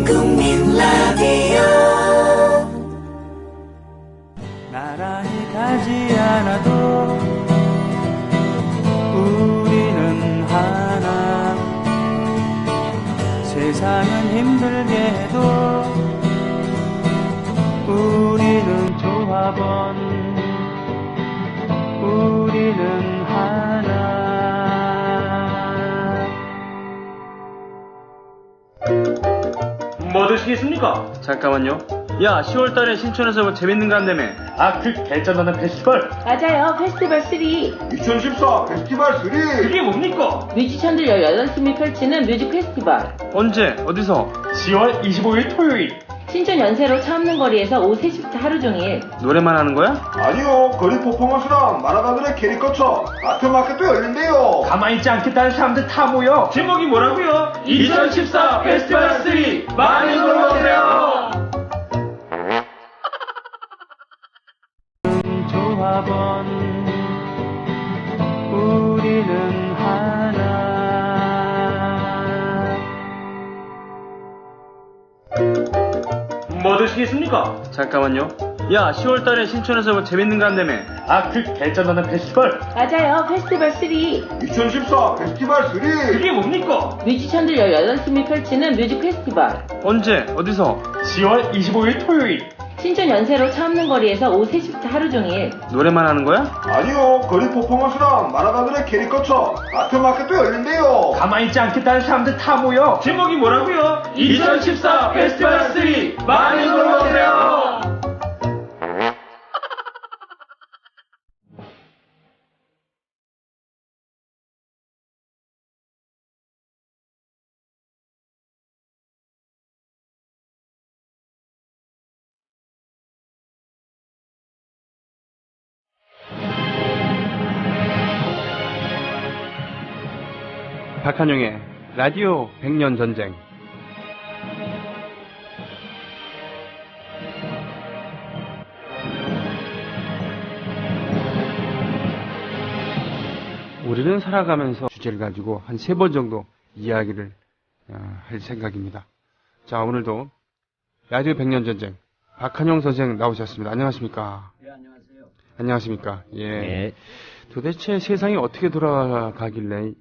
국민 라디오. 나란히 가지 않아도 우리는 하나. 세상은 힘들게 해도 우리는 조합원. 우리는 하나. 뭐 드시겠습니까? 잠깐만요. 야, 10월달에 신촌에서 뭐 재밌는 거 한다며. 아, 그 개쩐다는 페스티벌. 맞아요. 페스티벌 3. 2014 페스티벌 3. 그게 뭡니까? 뮤지션들 18팀이 펼치는 뮤직 페스티벌. 언제? 어디서? 10월 25일 토요일. 신촌 연세로 차 없는 거리에서 오후 3시부터 하루 종일. 노래만 하는 거야? 아니요, 거리 퍼포먼스랑 마라가들의 캐리커처 아트마켓도 열린대요. 가만히 있지 않겠다는 사람들 다 모여. 제목이 뭐라고요? 2014 페스티벌 3. 많이 놀러오세요. 조합원. 우리는 하나. 뭐 드시겠습니까? 잠깐만요. 야, 10월달에 신촌에서 뭐 재밌는 거 한다며. 아, 그 개쩐다는 페스티벌. 맞아요. 페스티벌 3. 2014 페스티벌 3. 그게 뭡니까? 뮤지션들 18팀이 펼치는 뮤직 페스티벌. 언제? 어디서? 10월 25일 토요일. 신촌 연세로 차 없는 거리에서 오후 3시부터 하루 종일. 노래만 하는 거야? 아니요, 거리 퍼포먼스랑 마라가들의 캐리커처 아트마켓도 열린대요. 가만히 있지 않겠다는 사람들 다 모여. 제목이 뭐라고요? 2014 페스티벌 3. 많이 놀러오세요. 박한용의 라디오 100년 전쟁. 우리는 살아가면서 주제를 가지고 한 3번 정도 이야기를 할 생각입니다. 자, 오늘도 라디오 100년 전쟁 박한용 선생 나오셨습니다. 안녕하십니까? 네, 안녕하세요. 안녕하십니까? 예. 네. 도대체 세상이 어떻게 돌아가길래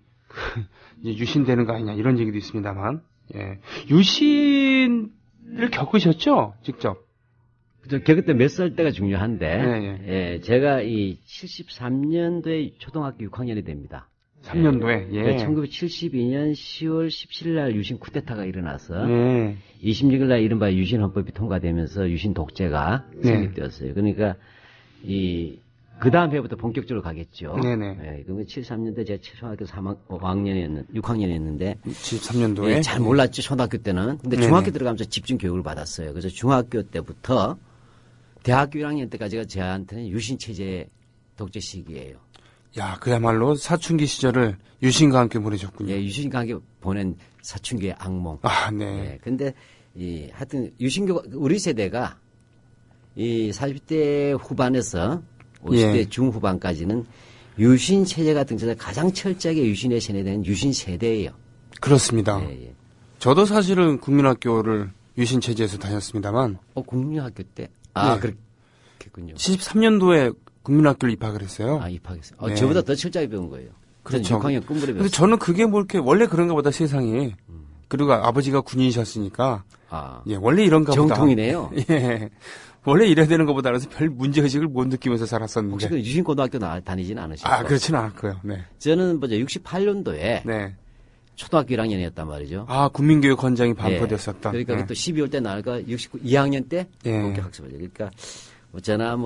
이제 유신되는 거 아니냐 이런 얘기도 있습니다만, 예. 유신을 겪으셨죠? 직접? 저 겪을 때 몇 살 때가 중요한데, 네, 예, 제가 이 73년도에 초등학교 6학년이 됩니다. 3년도에, 예. 1972년 10월 17일 날 유신 쿠데타가 일어나서, 네. 26일 날 이른바 유신 헌법이 통과되면서 유신 독재가 네. 성립되었어요. 그러니까 그 다음 해부터 본격적으로 가겠죠. 네네. 예, 그러면 73년도에 제가 초등학교 6학년이었는데, 73년도에? 예, 잘 몰랐죠, 초등학교 때는. 근데 네네. 중학교 들어가면서 집중 교육을 받았어요. 그래서 중학교 때부터 대학교 1학년 때까지가 저한테는 유신체제 독재 시기예요. 야, 그야말로 사춘기 시절을 유신과 함께 보내셨군요. 예, 유신과 함께 보낸 사춘기의 악몽. 아, 네. 예, 근데, 하여튼, 우리 세대가, 40대 후반에서 50대 예. 중후반까지는 유신 체제가 등장해서 가장 철저하게 유신에 세뇌된 유신 세대예요. 그렇습니다. 예. 저도 사실은 국민학교를 유신체제에서 다녔습니다만, 국민학교 때? 네. 그렇겠군요. 73년도에 국민학교를 입학을 했어요. 입학했어요. 네. 저보다 더 철저하게 배운 거예요. 그렇죠. 6학년 꿈부려 배웠어요. 근데 저는 그게 뭐 이렇게 원래 그런가 보다 세상에. 그리고 아버지가 군인이셨으니까, 예, 원래 이런가 보다. 정통이네요. 예. 원래 이래야 되는 것보다 그래서 별 문제의식을 못 느끼면서 살았었는데. 혹시 그 유신고등학교 다니지는 않으시죠? 그렇지는 않고요. 네. 저는 68년도에 네. 초등학교 1학년이었단 말이죠. 국민교육 헌장이 반포됐었던. 그러니까 네. 또 12월 때 나니까 2학년 때 예. 본격 학습을 해요. 그러니까 저나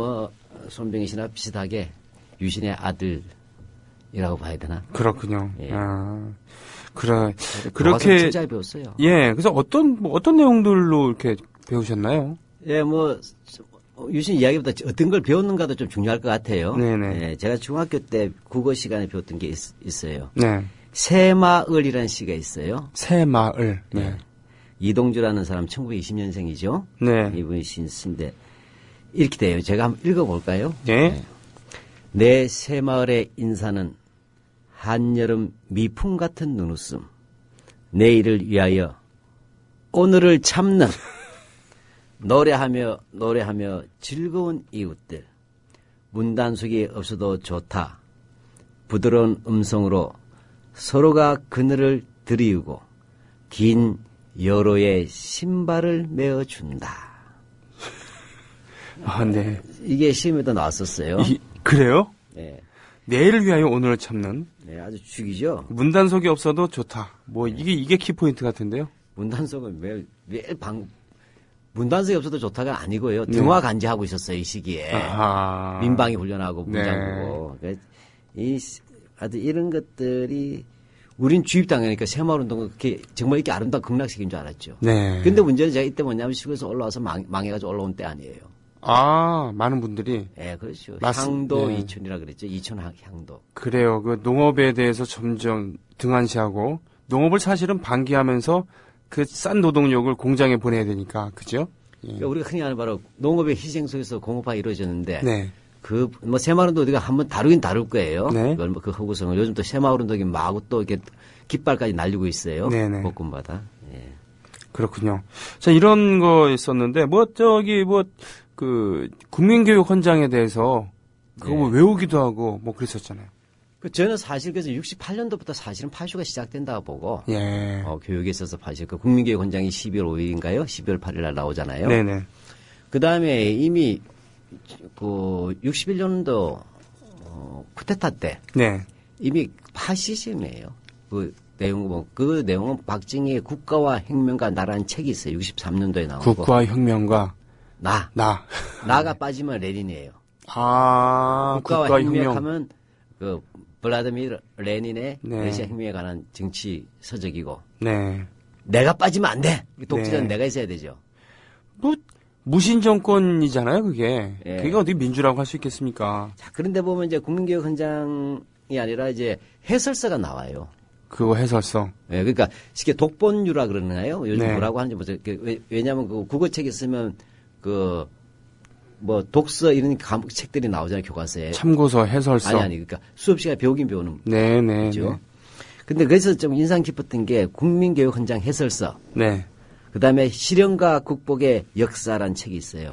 손병희 씨나 비슷하게 유신의 아들이라고 봐야 되나? 그렇군요. 예. 그렇게. 철저히 배웠어요. 예. 그래서 어떤 내용들로 이렇게 배우셨나요? 예, 유신 이야기보다 어떤 걸 배웠는가도 좀 중요할 것 같아요. 네네. 예, 제가 중학교 때 국어 시간에 배웠던 게 있어요. 네. 새마을이라는 시가 있어요. 새마을. 네. 이동주라는 사람 1920년생이죠. 네. 이분이 신인데 이렇게 돼요. 제가 한번 읽어볼까요? 네. 내 새마을의 인사는 한여름 미풍 같은 눈웃음. 내일을 위하여 오늘을 참는 노래하며 즐거운 이웃들. 문단속이 없어도 좋다. 부드러운 음성으로 서로가 그늘을 드리우고 긴 여로의 신발을 메어준다. 아, 네. 이게 시험에도 나왔었어요. 그래요? 네. 내일을 위하여 오늘을 참는. 네, 아주 죽이죠. 문단속이 없어도 좋다. 뭐, 이게 키포인트 같은데요? 문단속은 매일 문단속이 없어도 좋다가 아니고요. 등화 간지하고 있었어요, 이 시기에. 아하. 민방위 훈련하고 네. 무장부고. 아주 이런 것들이 우린 주입당하니까 새마을운동은 그렇게 정말 이렇게 아름다운 극락식인 줄 알았죠. 네. 근데 문제는 제가 이때 뭐냐면 시골에서 올라와서 망해가지고 올라온 때 아니에요. 아, 많은 분들이. 네, 그렇죠. 맞습니다. 향도 네. 이촌이라 그랬죠. 이촌 향도. 그래요. 그 농업에 대해서 점점 등한시하고, 농업을 사실은 방기하면서 그 싼 노동력을 공장에 보내야 되니까, 그죠? 예. 그러니까 우리가 흔히 하는 바로 농업의 희생 속에서 공업화가 이루어졌는데, 네. 새마을운동 우리가 한번 다루긴 다룰 거예요. 네. 그걸 그 허구성을. 요즘 또 새마을운동이 마구 또 이렇게 깃발까지 날리고 있어요. 네네. 복근마다. 예. 그렇군요. 자, 이런 거 있었는데, 국민교육 헌장에 대해서 그거 뭐 네. 외우기도 하고 뭐 그랬었잖아요. 저는 사실 그래서 68년도부터 사실은 파쇼가 시작된다고 보고, 예. 교육에 있어서 파쇼, 그 국민교육 헌장이 12월 5일인가요? 12월 8일 날 나오잖아요. 네네. 그 다음에 이미 61년도 쿠데타 때 네. 이미 파시즘이에요. 그 내용은 박정희의 국가와 혁명과 나라는 책이 있어요. 63년도에 나오고. 국가와 혁명과 나가 빠지면 레닌이에요. 아, 국가와 국가와 혁명. 혁명하면 그 블라디미르 레닌의 네. 러시아 혁명에 관한 정치 서적이고 네. 내가 빠지면 안 돼. 독재자는 네. 내가 있어야 되죠. 뭐 무신 정권이잖아요, 그게. 예. 그게 어떻게 민주라고 할 수 있겠습니까? 자, 그런데 보면 이제 국민교육 헌장이 아니라 이제 해설서가 나와요. 그거 해설서. 예, 그러니까 쉽게 독본유라 그러나요? 요즘 네. 뭐라고 하는지 모르겠어요. 왜냐하면 그 국어책 있으면 독서 이런 책들이 나오잖아요, 교과서에. 참고서, 해설서. 아니, 그러니까 수업 시간에 배우긴 배우는 네네. 거죠. 근데 그래서 좀 인상 깊었던 게 국민교육 헌장 해설서. 네. 그 다음에 실현과 극복의 역사란 책이 있어요.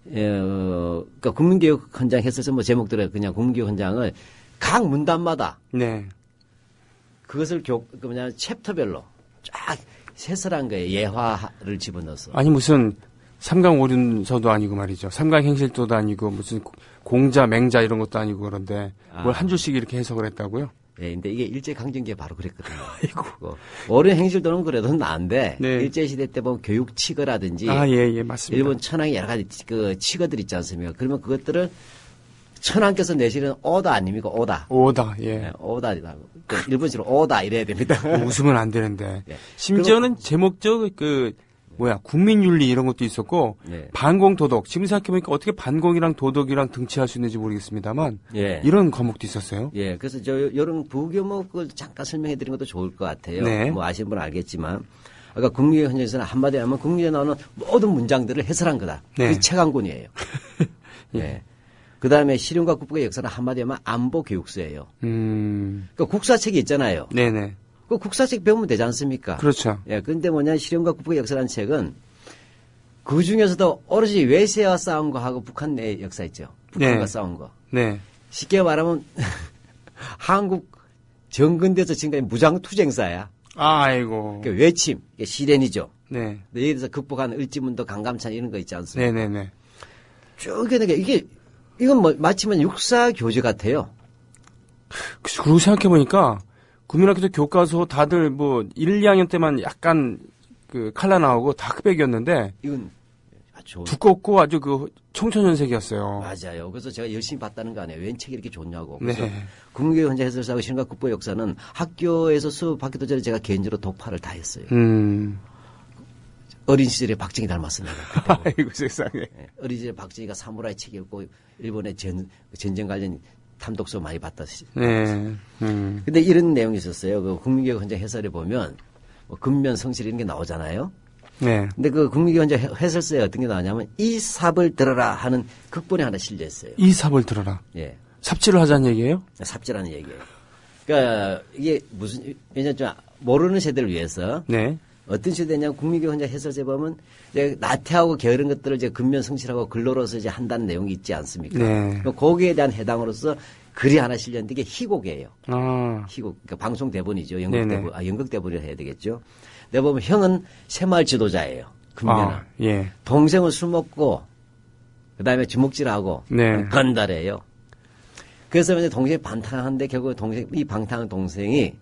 그러니까 국민교육 헌장 해설서 뭐 제목들은 그냥 국민교육 헌장을 각 문단마다 네. 그것을 챕터별로 쫙 해설한 거예요. 예화를 집어넣어서. 아니 무슨 삼강오륜서도 아니고 말이죠. 삼강행실도도 아니고 무슨 공자, 맹자 이런 것도 아니고 그런데 뭘 한 줄씩 이렇게 해석을 했다고요? 네, 근데 이게 일제강점기에 바로 그랬거든요. 아이고. 어른 행실도는 그래도 나은데, 네. 일제시대 때 보면 교육치거라든지, 아, 예, 맞습니다. 일본 천황의 여러 가지 치거들 있지 않습니까? 그러면 그것들을 천황께서 내시는 오다 아닙니까? 오다. 오다, 예. 네, 오다라고. 일본식으로 오다 이래야 됩니다. 웃으면 안 되는데. 네. 심지어는 제목적 국민윤리 이런 것도 있었고, 네. 반공도덕. 지금 생각해보니까 어떻게 반공이랑 도덕이랑 등치할 수 있는지 모르겠습니다만, 예. 이런 과목도 있었어요. 예, 그래서 이런 부교목을 잠깐 설명해 드리는 것도 좋을 것 같아요. 네. 뭐 아시는 분은 알겠지만. 아까 국민교육 헌장에서는 한마디 하면 국민에 나오는 모든 문장들을 해설한 거다. 네. 그게 책 한 권이에요. 예. 그 다음에 실현과 국복의 역사는 한마디 하면 안보 교육서예요. 그러니까 국사책이 있잖아요. 네네. 그 국사책 배우면 되지 않습니까? 그렇죠. 예, 근데 실현과 국복의 역사라는 책은 그 중에서도 오로지 외세와 싸운 거하고 북한 내 역사 있죠. 북한과 네. 싸운 거. 네. 쉽게 말하면 한국 정근대에서 지금까지 무장투쟁사야. 아이고. 그러니까 외침, 이게 시련이죠. 네. 예를 들어서 극복한 을지문도 강감찬 이런 거 있지 않습니까? 네네네. 쭉 이건 마치면 육사 교재 같아요. 그리고 생각해보니까, 국민학교 교과서 다들 1, 2학년 때만 약간 칼라 나오고 다 흑백이었는데, 이건 아주 두껍고 아주 청천연색이었어요. 맞아요. 그래서 제가 열심히 봤다는 거 아니에요. 웬 책이 이렇게 좋냐고. 네. 그래서 국민교육 헌장 해설사하고 실현과 국보 역사는 학교에서 수업받기도 전에 제가 개인적으로 독파를 다 했어요. 어린 시절에 박정희 닮았습니다. 아이고 세상에. 네. 어린 시절에 박정희가 사무라이 책 읽고 일본의 전쟁 관련 탐독서 많이 봤다시. 네. 근데 이런 내용이 있었어요. 그 국민교육 헌장 해설에 보면 근면 성실 이런 게 나오잖아요. 네. 근데 그 국민교육 헌장 해설서에 어떤 게 나오냐면 이 삽을 들어라 하는 극본이 하나 실려 있어요. 이 삽을 들어라. 예. 삽질을 하자는 얘기예요? 삽질하는 얘기예요. 그러니까 이게 왜냐면 좀 모르는 세대를 위해서 네. 어떤 식으로 되냐면 국민교육 현장 해설제 보면 이제 나태하고 게으른 것들을 이제 근면 성실하고 글로로서 이제 한다는 내용이 있지 않습니까? 네. 거기에 대한 해당으로서 글이 하나 실렸는데 이게 희곡이에요. 아, 희곡. 그러니까 방송 대본이죠. 연극 네네. 대본. 연극 대본이라 해야 되겠죠. 내가 보면 형은 새마을 지도자예요. 금면아. 예. 동생은 술 먹고 그다음에 주먹질하고 네. 건달이에요. 그래서 이제 동생이 방탕한데 결국 이 방탕한 동생이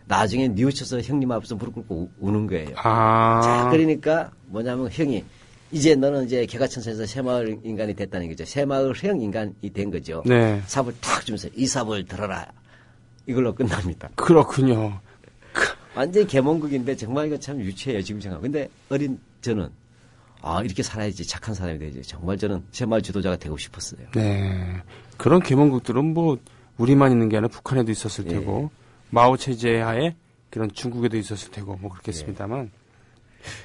나중에 뉘우쳐서 형님 앞에서 무릎 꿇고 우는 거예요. 아. 자, 그러니까 뭐냐면 형이 이제 너는 이제 개가천선에서 새마을 인간이 됐다는 거죠. 새마을형 인간이 된 거죠. 네. 삽을 탁 주면서 이 삽을 들어라. 이걸로 끝납니다. 그렇군요. 완전히 계몽극인데 정말 이거 참 유치해요. 지금 생각. 근데 어린 저는 이렇게 살아야지 착한 사람이 되지. 정말 저는 새마을 지도자가 되고 싶었어요. 네. 그런 계몽극들은 뭐 우리만 있는 게 아니라 북한에도 있었을 예. 테고 마오 체제 하에 그런 중국에도 있었을 테고 뭐 그렇겠습니다만.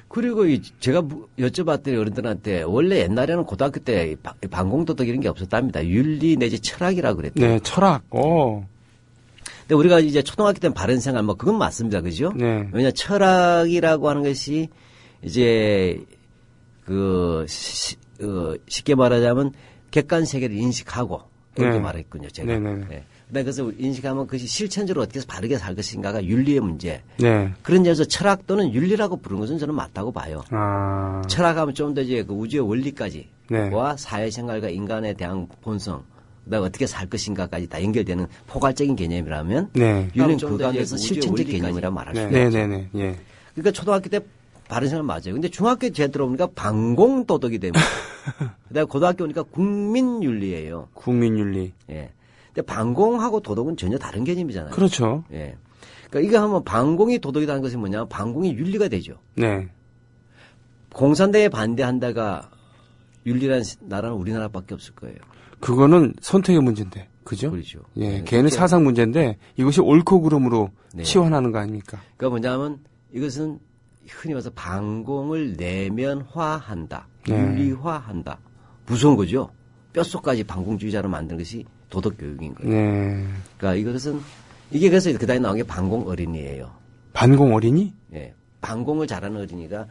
그리고 제가 여쭤봤더니 어른들한테 원래 옛날에는 고등학교 때 반공도덕 이런 게 없었답니다. 윤리 내지 철학이라고 그랬대요. 네, 철학. 근데 우리가 이제 초등학교 때는 바른 생활 뭐 그건 맞습니다. 그죠? 네. 왜냐 철학이라고 하는 것이 이제 쉽게 말하자면 객관 세계를 인식하고 이렇게 네. 말했군요. 제가. 네네네. 네. 그래서 인식하면 그것이 실천적으로 어떻게 해서 바르게 살 것인가가 윤리의 문제. 네. 그런 점에서 철학 또는 윤리라고 부르는 것은 저는 맞다고 봐요. 아. 철학하면 좀 더 이제 그 우주의 원리까지 네. 와 사회생활과 인간에 대한 본성 그다음에 어떻게 살 것인가까지 다 연결되는 포괄적인 개념이라면 네. 윤리는 그 가운데서 실천적 개념이라고 말할 수 있죠. 네네네. 예. 그러니까 초등학교 때 바른 생활 맞아요. 근데 중학교 때 들어오니까 반공도덕이 됩니다. 그다음에 고등학교 오니까 국민윤리예요. 국민윤리. 예. 근데 반공하고 도덕은 전혀 다른 개념이잖아요. 그렇죠. 예. 그러니까 이거 하면 반공이 도덕이라는 것이 뭐냐? 반공이 윤리가 되죠. 네. 공산당에 반대한다가 윤리라는 나라는 우리나라밖에 없을 거예요. 그거는 선택의 문제인데. 그죠? 그렇죠. 예. 네, 걔는 실제- 사상 문제인데 이것이 옳고 그름으로 네. 치환하는 거 아닙니까? 그러니까 뭐냐면 이것은 흔히 말해서 반공을 내면화한다. 네. 윤리화한다. 무서운 거죠. 뼛속까지 반공주의자로 만드는 것이 도덕교육인 거예요. 네. 그러니까 이것은 이게 그래서 그 다음에 나온 게 반공 어린이에요. 반공 어린이? 예. 반공을 잘하는 어린이가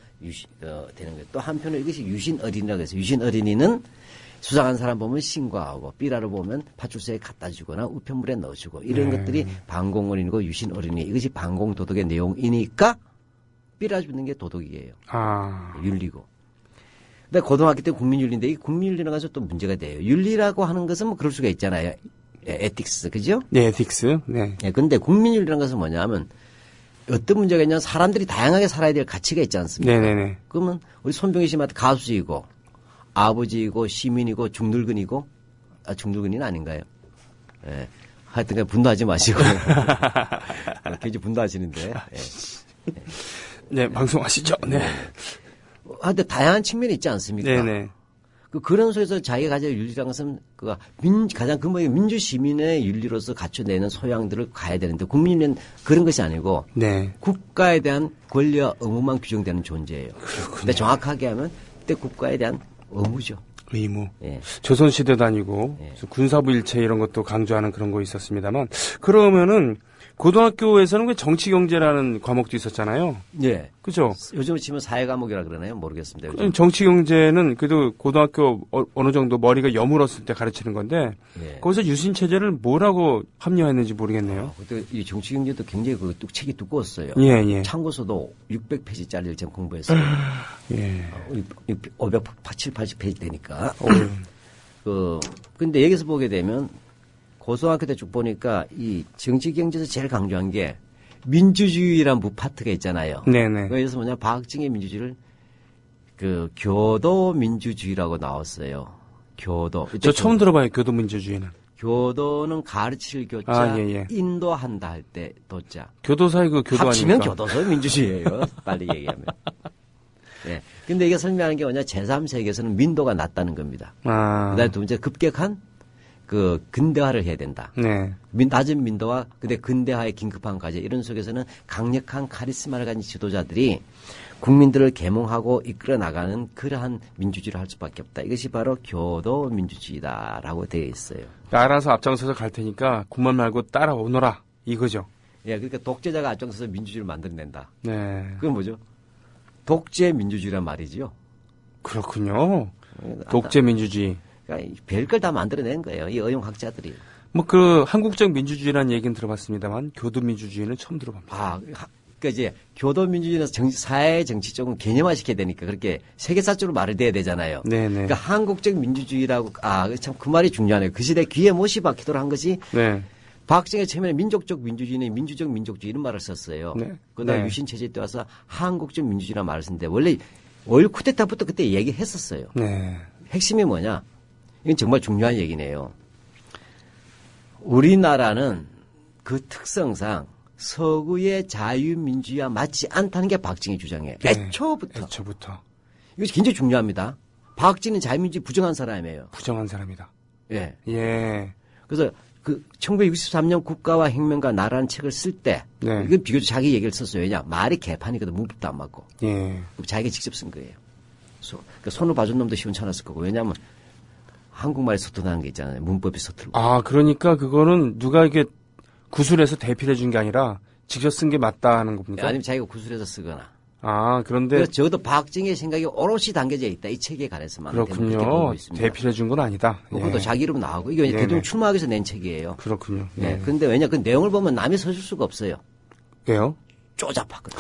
되는 거예요. 또 한편으로 이것이 유신 어린이라고 해서 유신 어린이는 수상한 사람 보면 신고하고 삐라를 보면 파출소에 갖다 주거나 우편물에 넣어주고 이런 네. 것들이 반공 어린이고 유신 어린이 이것이 반공 도덕의 내용이니까 삐라 주는 게 도덕이에요. 아. 윤리고. 근데 고등학교 때 국민윤리인데 이 국민윤리라는 것은 또 문제가 돼요. 윤리라고 하는 것은 뭐 그럴 수가 있잖아요. 에틱스, 그죠? 네, 에틱스. 네. 예, 근데 국민윤리라는 것은 뭐냐면 어떤 문제가 있냐면 사람들이 다양하게 살아야 될 가치가 있지 않습니까? 네네네. 그러면 우리 손병희 씨한테 가수이고 아버지이고 시민이고 중늙은이고 중늙은이는 아닌가요? 예. 하여튼 그냥 분노하지 마시고 굉장히 분노하시는데 예. 네, 방송하시죠. 네. 하여튼 다양한 측면이 있지 않습니까? 네네. 그런 속에서 자기가 가진 윤리라는 것은 가장 근본이 민주 시민의 윤리로서 갖춰내는 소양들을 가야 되는데 국민은 그런 것이 아니고 네. 국가에 대한 권리와 의무만 규정되는 존재예요. 근데 정확하게 하면 그때 국가에 대한 의무죠. 의무. 예. 조선시대도 아니고 예. 군사부 일체 이런 것도 강조하는 그런 거 있었습니다만 그러면은 고등학교에서는 왜 정치경제라는 과목도 있었잖아요. 예. 그죠? 요즘 치면 사회 과목이라 그러나요? 모르겠습니다. 요즘. 정치경제는 그래도 고등학교 어느 정도 머리가 여물었을 때 가르치는 건데 예. 거기서 유신체제를 뭐라고 합리화했는지 모르겠네요. 그때 이 정치 경제도 굉장히 책이 두꺼웠어요. 예, 예. 참고서도 600페이지짜리를 제가 공부했어요. 예. 580페이지 되니까. 근데 여기서 보게 되면 고등학교 때 쭉 보니까 이 정치 경제에서 제일 강조한 게 민주주의란 무파트가 있잖아요. 네네. 그래서 뭐냐 박정희 민주주의를 교도 민주주의라고 나왔어요. 교도. 저 처음 들어봐요. 교도민주주의는. 교도는 가르칠 교자, 아, 예, 예. 인도한다 할 때 도자. 교도사의 그 교도 합치면 아닙니까? 교도소 민주주의예요. 빨리 얘기하면. 네. 근데 이게 설명하는 게 뭐냐 제3세계에서는 민도가 낮다는 겁니다. 아. 그다음에 두 번째 급격한 근대화를 해야 된다. 네. 낮은 민도와 근데 근대화의 긴급한 과제 이런 속에서는 강력한 카리스마를 가진 지도자들이 국민들을 계몽하고 이끌어 나가는 그러한 민주주의를 할 수밖에 없다. 이것이 바로 교도 민주주의다라고 되어 있어요. 알아서 앞장서서 갈 테니까 군말 말고 따라오너라 이거죠. 예, 그러니까 독재자가 앞장서서 민주주의를 만들어낸다. 네. 그건 뭐죠? 독재 민주주의란 말이죠. 그렇군요. 독재 민주주의. 그러니까 별걸 다 만들어낸 거예요. 이 어용학자들이. 뭐 그 한국적 민주주의라는 얘기는 들어봤습니다만 교도 민주주의는 처음 들어봅니다. 그러니까 이제 교도 민주주의는 사회 정치 쪽은 개념화 시켜야 되니까 그렇게 세계사적으로 말을 돼야 되잖아요. 네네. 그러니까 한국적 민주주의라고 참 그 말이 중요하네요. 그 시대 귀에 못이 박히도록 한 것이 네. 박정희 처음에 민족적 민주주의는 민주적 민족주의 이런 말을 썼어요. 네. 그다음에 네. 유신 체제 때 와서 한국적 민주주의라는 말을 썼는데 원래 5.16 쿠데타부터 그때 얘기했었어요. 네. 핵심이 뭐냐? 이건 정말 중요한 얘기네요. 우리나라는 그 특성상 서구의 자유민주주의와 맞지 않다는 게 박정희 주장이에요. 네. 애초부터. 이것이 굉장히 중요합니다. 박정희는 자유민주주의 부정한 사람이에요. 부정한 사람이다. 예. 예. 그래서 그 1963년 국가와 혁명과 나라는 책을 쓸 때 네. 이건 비교적 자기 얘기를 썼어요. 왜냐? 말이 개판이거든. 문법도 안 맞고. 예. 자기가 직접 쓴 거예요. 그러니까 손을 봐준 놈도 시원찮았을 거고. 왜냐하면 한국말이 서툴다는 게 있잖아요. 문법이 서툴고. 그러니까 그거는 누가 이게 구술해서 대필해 준 게 아니라 직접 쓴 게 맞다는 겁니까? 아니면 자기가 구술해서 쓰거나. 그런데 그래서 적어도 박정희의 생각이 오롯이 담겨져 있다. 이 책에 관해서만. 그렇군요. 대필해 준 건 아니다. 그것도 자기 이름 나오고 이게 대통령 출마하기 위해서 낸 책이에요. 그렇군요. 네. 그런데 왜냐 그 내용을 보면 남이 써줄 수가 없어요. 왜요? 쪼잡하거든.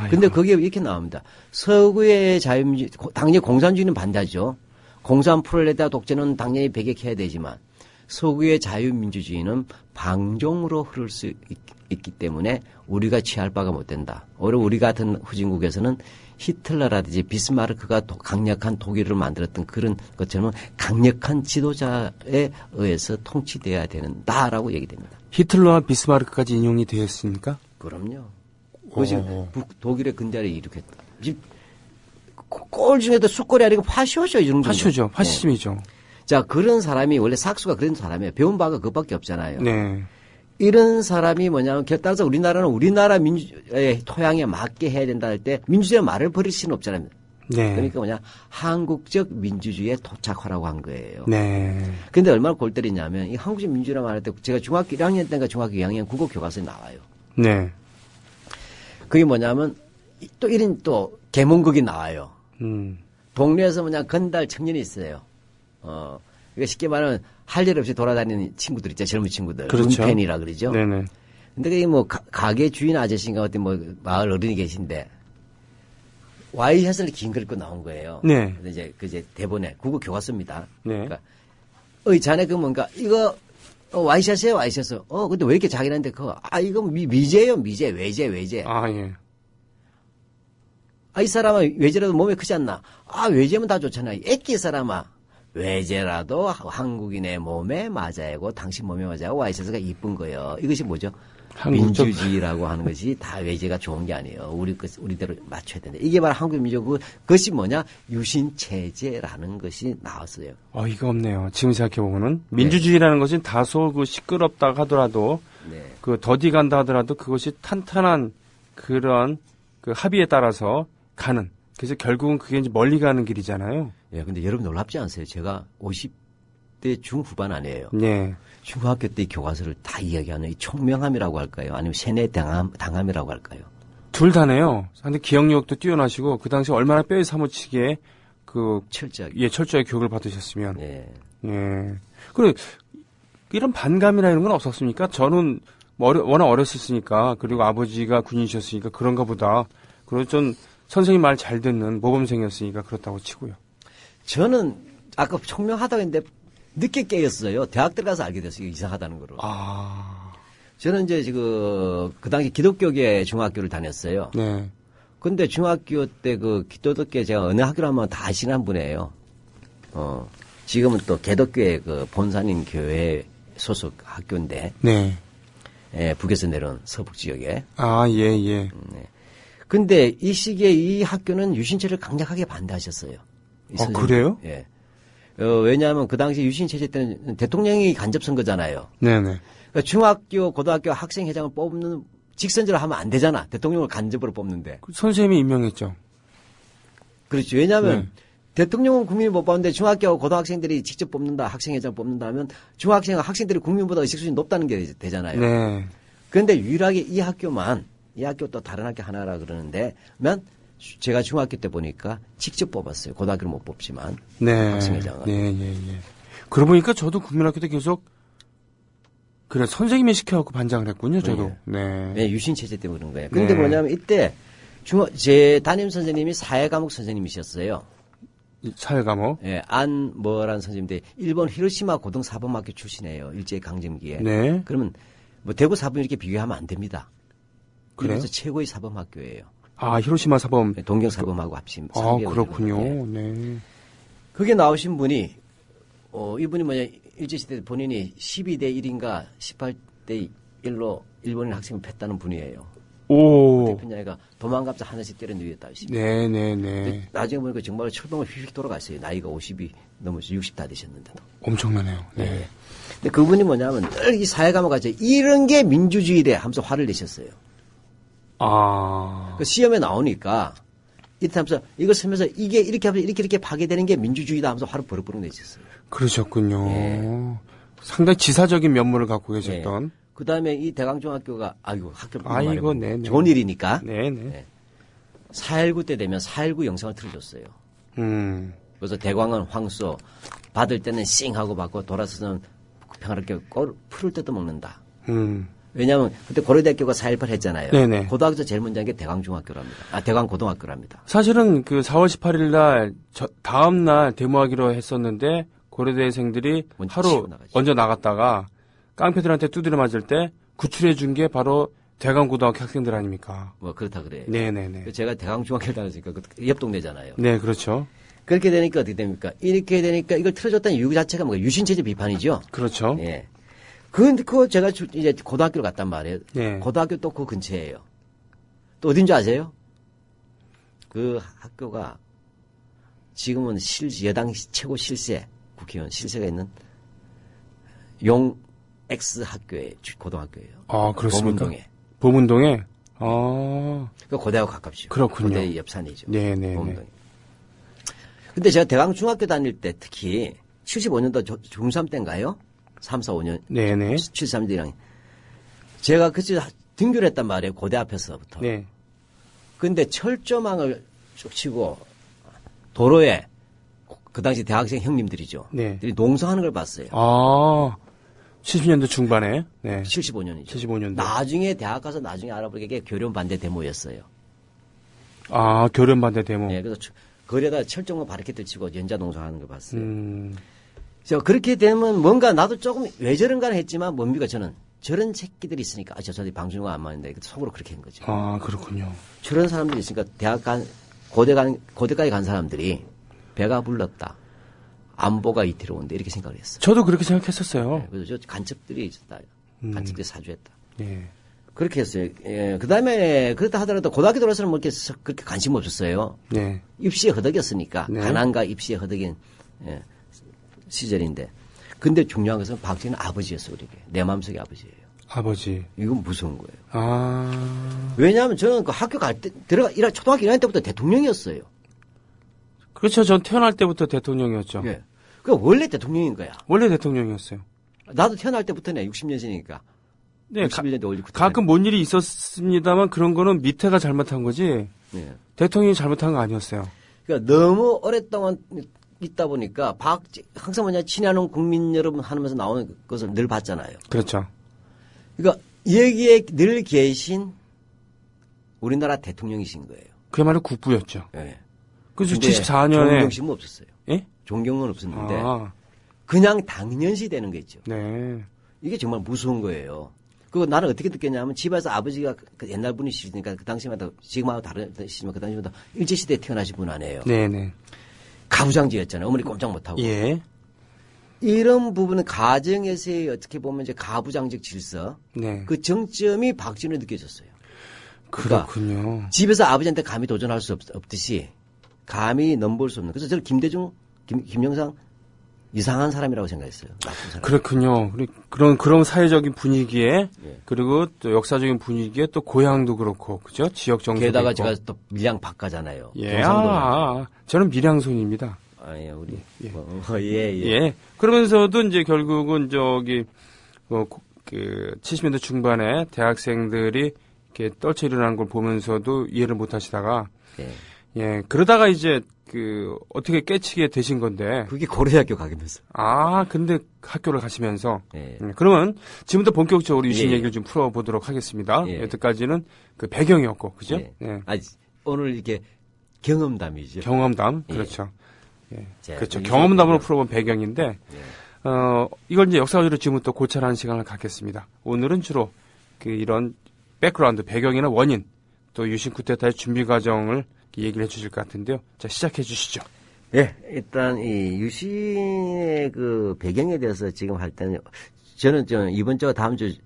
근데 거기에 이렇게 나옵니다. 서구의 자유민주주의, 당연히 공산주의는 반대하죠. 공산 프롤레타리아 독재는 당연히 배격해야 되지만 서구의 자유민주주의는 방종으로 흐를 수 있기 때문에 우리가 취할 바가 못 된다. 오히려 우리 같은 후진국에서는 히틀러라든지 비스마르크가 강력한 독일을 만들었던 그런 것처럼 강력한 지도자에 의해서 통치돼야 된다라고 얘기됩니다. 히틀러와 비스마르크까지 인용이 되었습니까? 그럼요. 그것이 독일의 근대를 일으켰다. 지금 꼴 중에도 숫골이 아니고 파쇼죠. 이 정도. 파쇼죠. 파시즘이죠. 네. 자, 그런 사람이 원래 삭수가 그런 사람이에요. 배운 바가 그것밖에 없잖아요. 네. 이런 사람이 뭐냐면 따라서 우리나라는 우리나라 민주의 토양에 맞게 해야 된다 할 때 민주주의 말을 버릴 수는 없잖아요. 네. 그러니까 뭐냐 한국적 민주주의의 토착화라고 한 거예요. 네. 근데 얼마나 골 때리냐면 이 한국적 민주주의라고 말할 때 제가 중학교 1학년 때인가 중학교 2학년 국어 교과서에 나와요. 네. 그게 뭐냐면 또 이런 또 계몽극이 나와요. 동네에서 뭐냐 건달 청년이 있어요. 이거 쉽게 말하면 할 일 없이 돌아다니는 친구들 있죠. 젊은 친구들. 그렇죠. 눈팬이라 그러죠. 네네. 근데 그게 뭐 가게 주인 아저씨인가 어떤 뭐 마을 어른이 계신데 와이샷을 긴 걸 입고 나온 거예요. 네. 근데 이제 대본에 국어 교과서입니다. 네. 그러니까 자네 그 뭔가 이거 와이샷이에요, 와이샷. 근데 왜 이렇게 자기한테 이거 미제예요, 미제, 외제. 예. 이 사람아 외제라도 몸에 크지 않나? 외제면 다 좋잖아. 애끼 사람아. 외제라도 한국인의 몸에 맞아야고 당신 몸에 맞아야고 와이셔츠가 이쁜 거예요. 이것이 뭐죠? 한국적... 민주주의라고 하는 것이 다 외제가 좋은 게 아니에요. 우리대로 맞춰야 된다. 이게 바로 한국 민족 그것이 뭐냐? 유신체제라는 것이 나왔어요. 어이가 없네요. 지금 생각해보면은 민주주의라는 것은 다소 시끄럽다 하더라도 더디 간다 하더라도 그것이 탄탄한 그런 합의에 따라서 가는. 그래서 결국은 그게 이제 멀리 가는 길이잖아요. 예, 근데 여러분 놀랍지 않으세요? 제가 50대 중후반 아니에요. 네. 중학교 때 교과서를 다 이야기하는 이 총명함이라고 할까요? 아니면 세뇌 당함이라고 할까요? 둘 다네요. 근데 기억력도 뛰어나시고 그 당시 얼마나 뼈에 사무치게 철저하게 교육을 받으셨으면. 예. 예. 그리고 이런 반감이나 이런 건 없었습니까? 저는 워낙 어렸었으니까 그리고 아버지가 군인이셨으니까 그런가 보다. 그리고 좀 선생님 말 잘 듣는 모범생이었으니까 그렇다고 치고요. 저는 아까 총명하다고 했는데 늦게 깨었어요. 대학 들어가서 알게 됐어요. 이상하다는 거를. 저는 이제 그 당시 기독교계 중학교를 다녔어요. 네. 근데 중학교 때 기독교계 제가 어느 학교를 하면 다 아시는 분이에요. 지금은 또 개덕교회 본산인 교회 소속 학교인데. 네. 예, 북에서 내려온 서북 지역에. 예. 네. 근데 이 시기에 이 학교는 유신체를 강력하게 반대하셨어요. 그래요? 예. 왜냐하면 그 당시 유신체제 때는 대통령이 간접선거잖아요. 네네. 그러니까 중학교, 고등학교 학생회장을 뽑는 직선제로 하면 안 되잖아. 대통령을 간접으로 뽑는데. 선생님이 임명했죠. 그렇죠. 왜냐하면 대통령은 국민이 못 뽑는데 중학교, 고등학생들이 직접 뽑는다, 학생회장 뽑는다면 중학생, 학생들이 국민보다 의식수준이 높다는 게 되잖아요. 네. 그런데 유일하게 이 학교만 이 학교 또 다른 학교 하나라 그러는데, 제가 중학교 때 보니까 직접 뽑았어요. 고등학교는 못 뽑지만. 네. 학생회장은. 네, 예, 예. 그러고 보니까 저도 국민학교 때 계속, 그래, 선생님이 시켜갖고 반장을 했군요, 저도. 네. 네, 유신체제 때문에 그런 거예요. 근데 네. 뭐냐면 이때 제 담임 선생님이 사회과목 선생님이셨어요. 사회 과목. 예, 안뭐라는 선생님인데 일본 히로시마 고등 사범학교 출신이에요. 일제 강점기에. 네. 그러면 뭐 대구 사범 이렇게 비교하면 안 됩니다. 그래요? 그래서 최고의 사범학교예요. 아, 히로시마 사범. 동경 사범하고 합친. 아, 그렇군요. 네. 그게 나오신 분이 이분이 뭐냐 일제시대 본인이 12대 1인가 18대 1로 일본인 학생을 팼다는 분이에요. 오. 대표냐가 도망가면서 하나씩 때려 누웠다. 네네네. 나중에 보니까 정말 철봉을 휙휙 돌아갔어요. 나이가 50이 넘어서 60 다 되셨는데도. 엄청나네요. 네. 근데 그분이 뭐냐면 늘 이 사회과목 가지고 이런 게 민주주의래 하면서 화를 내셨어요. 아. 그 시험에 나오니까 이때 하면서 이걸 쓰면서 이게 이렇게 하면서 이렇게 파괴되는 게 민주주의다 하면서 화를 버럭버럭 내셨어요. 그러셨군요. 네. 상당히 지사적인 면모를 갖고 계셨던. 그 다음에 이 대강중학교가, 학교 아이고, 네네. 좋은 일이니까. 네네. 네. 4.19 때 되면 4.19 영상을 틀어줬어요. 그래서 대광은 황소, 받을 때는 싱 하고 받고 돌아서는 평화롭게 풀을 뜯어먹는다. 왜냐하면 그때 고려대학교가 4.18 했잖아요. 네네. 고등학교 제일 먼저 한 게 대광중학교랍니다. 대광고등학교랍니다. 사실은 그 4월 18일 날, 다음 날 데모하기로 했었는데, 고려대생들이 먼저 하루 치고 나가죠. 먼저 나갔다가, 깡패들한테 두드려 맞을 때, 구출해 준 게 바로 대강고등학교 학생들 아닙니까? 뭐 그렇다 그래요. 네네네. 제가 대광중학교 다녔으니까 옆 동네잖아요. 네, 그렇죠. 그렇게 되니까 어떻게 됩니까? 이렇게 되니까 이걸 틀어줬다는 이유 자체가 뭔가 유신체제 비판이죠. 그렇죠. 예. 근데 그거 제가 이제 고등학교를 갔단 말이에요. 네. 고등학교 또 그 근처예요. 또 어딘지 아세요? 그 학교가 지금은 여당 최고 실세, 국회의원 실세가 있는 용 X 학교예요. 고등학교예요. 아, 그렇습니까? 보문동에. 보문동에? 아. 그 고대하고 가깝죠. 그렇군요. 고대 옆산이죠. 네네네. 보문동에. 근데 제가 대강 중학교 다닐 때 특히 75년도 중3 때인가요? 3, 4, 5년. 네네. 73년이랑. 제가 그때 등교를 했단 말이에요. 고대 앞에서부터. 네. 근데 철조망을 쭉 치고 도로에 그 당시 대학생 형님들이죠. 네. 들이 농사하는 걸 봤어요. 아. 70년대 중반에. 네. 75년이죠. 75년대. 나중에 대학 가서 나중에 알아보게 게 교련 반대 데모였어요. 아, 교련 반대 데모. 네, 그래서 거리에다 철조망 바리케이트 치고 연자 농사하는 걸 봤어요. 그래서 그렇게 되면 뭔가 나도 조금 왜 저런가 했지만 뭡니까 저는 저런 새끼들이 있으니까 저들이 방송과 안 맞는데 속으로 그렇게 한 거죠. 아, 그렇군요. 저런 사람들이 있으니까 고대까지 간 사람들이 배가 불렀다. 안보가 이태로운데 이렇게 생각을 했어요. 저도 그렇게 생각했었어요. 네, 그래서 저 간첩들이 있었다. 간첩들이 사주했다. 네. 그렇게 했어요. 예, 그 다음에 그렇다 하더라도 고등학교 들어서는 뭐 그렇게 관심 없었어요. 네. 입시에 허덕였으니까 네. 가난과 입시에 허덕인 시절인데. 근데 중요한 것은 박정희는 아버지였어 우리에게. 내 마음속의 아버지예요. 아버지. 이건 무서운 거예요. 아. 왜냐하면 저는 그 학교 갈 때 초등학교 1학년 때부터 대통령이었어요. 그렇죠. 전 태어날 때부터 대통령이었죠. 예. 그 원래 대통령인 거야. 원래 대통령이었어요. 나도 태어날 때부터네. 60년생이니까. 네. 61년대 올리고. 가끔 뭔 일이 있었습니다만 그런 거는 밑에가 잘못한 거지. 네. 대통령이 잘못한 거 아니었어요. 그러니까 너무 오랫동안 있다 보니까 항상 뭐냐 친애하는 국민 여러분 하면서 나오는 것을 늘 봤잖아요. 그렇죠. 그러니까 여기에 늘 계신 우리나라 대통령이신 거예요. 그야말로 국부였죠. 예. 그래서 근데 74년에 존경심은 없었어요. 예? 존경은 없었는데 아. 그냥 당연시 되는 거 있죠. 네. 이게 정말 무서운 거예요. 그거 나는 어떻게 느꼈냐면 집에서 아버지가 그 옛날 분이시니까 그 당시마다 지금하고 다르시지만 그 당시마다 일제시대에 태어나신 분 아니에요. 네네. 가부장제였잖아요. 어머니 꼼짝 못하고. 예. 이런 부분은 가정에서의 어떻게 보면 이제 가부장적 질서 네. 그 정점이 박진우에 느껴졌어요. 그러니까 그렇군요. 집에서 아버지한테 감히 도전할 수 없듯이 감히 넘볼 수 없는. 그래서 저는 김대중, 김영삼 이상한 사람이라고 생각했어요. 나쁜 사람. 그렇군요. 그런 사회적인 분위기에 예. 그리고 또 역사적인 분위기에 또 고향도 그렇고 그죠? 지역 정서도 게다가 있고. 제가 또 밀양 박가잖아요. 예. 경상도. 저는 밀양손입니다. 아니 우리 예. 예. 예. 그러면서도 이제 결국은 그 70년대 중반에 대학생들이 이렇게 떨쳐 일어나는 걸 보면서도 이해를 못 하시다가, 예. 예, 그러다가 이제 어떻게 깨치게 되신 건데. 그게 고려대학교 가면서. 근데 학교를 가시면서. 예. 그러면 지금부터 본격적으로 유신 예. 얘기를 좀 풀어보도록 하겠습니다. 예. 여태까지는 그 배경이었고, 그죠? 예. 예. 오늘 이렇게 경험담이죠. 경험담, 예. 그렇죠. 예. 자, 그렇죠. 유신 경험담으로 배경. 풀어본 배경인데, 예. 이걸 이제 역사적으로 지금부터 고찰하는 시간을 갖겠습니다. 오늘은 주로 이런 백그라운드, 배경이나 원인, 또 유신 쿠데타의 준비 과정을 얘기를 해주실 것 같은데요. 자, 시작해 주시죠. 예, 일단 이 유신의 그 배경에 대해서 지금 할 때는 저는 이번 주와 다음 주의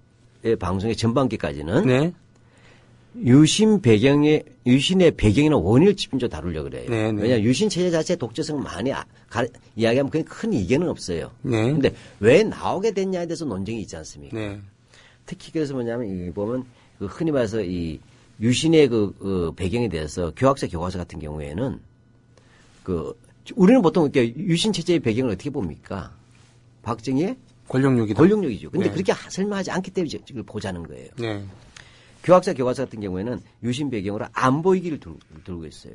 방송의 전반기까지는 네. 유신의 배경이나 원인을 집중적으로 다루려고 그래요. 네, 네. 왜냐하면 유신 체제 자체의 독재성 많이 이야기하면 그게 큰 이견은 없어요. 네. 근데 왜 나오게 됐냐에 대해서 논쟁이 있지 않습니까? 네. 특히 그래서 뭐냐면 이 보면 그 흔히 말해서 이 유신의 그 배경에 대해서 교학사 교과서 같은 경우에는 우리는 보통 이렇게 유신 체제의 배경을 어떻게 봅니까? 박정희의 권력욕이다. 권력욕이죠. 근데 네. 그렇게 설명하지 않기 때문에 이걸 보자는 거예요. 네. 교학사 교과서 같은 경우에는 유신 배경으로 안보 위기를 들고 있어요.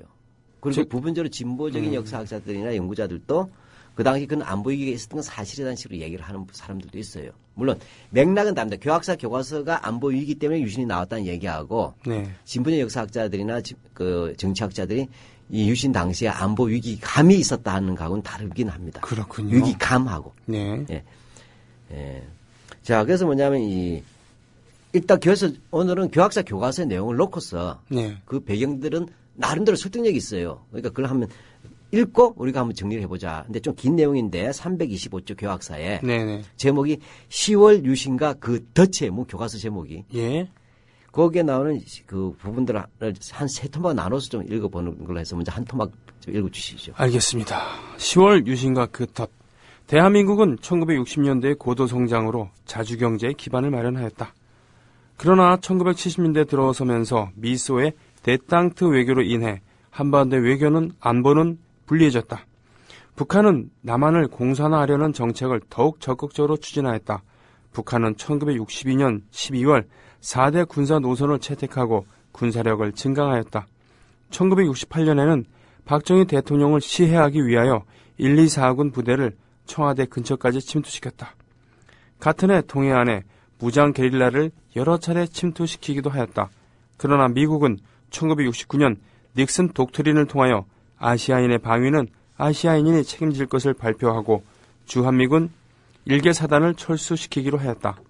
그리고 부분적으로 진보적인 역사학자들이나 연구자들도 그 당시 그런 안보 위기가 있었던 건 사실이라는 식으로 얘기를 하는 사람들도 있어요. 물론 맥락은 다릅니다. 교학사 교과서가 안보 위기 때문에 유신이 나왔다는 얘기하고 네. 진보적 역사학자들이나 그 정치학자들이 이 유신 당시에 안보 위기감이 있었다 하는 거하고는 다르긴 합니다. 그렇군요. 위기감하고. 네. 예. 예. 자, 그래서 뭐냐면 일단 그래서 오늘은 교학사 교과서의 내용을 놓고서 네. 그 배경들은 나름대로 설득력이 있어요. 그러니까 그걸 한번 읽고 우리가 한번 정리를 해보자. 근데 좀 긴 내용인데 325조 교학사에 네네. 제목이 10월 유신과 그 덫의 교과서 제목이 예. 거기에 나오는 그 부분들을 한 세 토막 나눠서 좀 읽어보는 걸로 해서 먼저 한 토막 좀 읽어주시죠. 알겠습니다. 10월 유신과 그 덫. 대한민국은 1960년대의 고도 성장으로 자주경제의 기반을 마련하였다. 그러나 1970년대 들어서면서 미소의 데탕트 외교로 인해 한반도 외교는 안보는 불리해졌다. 북한은 남한을 공산화하려는 정책을 더욱 적극적으로 추진하였다. 북한은 1962년 12월 4대 군사 노선을 채택하고 군사력을 증강하였다. 1968년에는 박정희 대통령을 시해하기 위하여 1, 2, 4군 부대를 청와대 근처까지 침투시켰다. 같은 해 동해안에 무장 게릴라를 여러 차례 침투시키기도 하였다. 그러나 미국은 1969년 닉슨 독트린을 통하여 아시아인의 방위는 아시아인이 책임질 것을 발표하고 주한미군 1개 사단을 철수시키기로 하였다.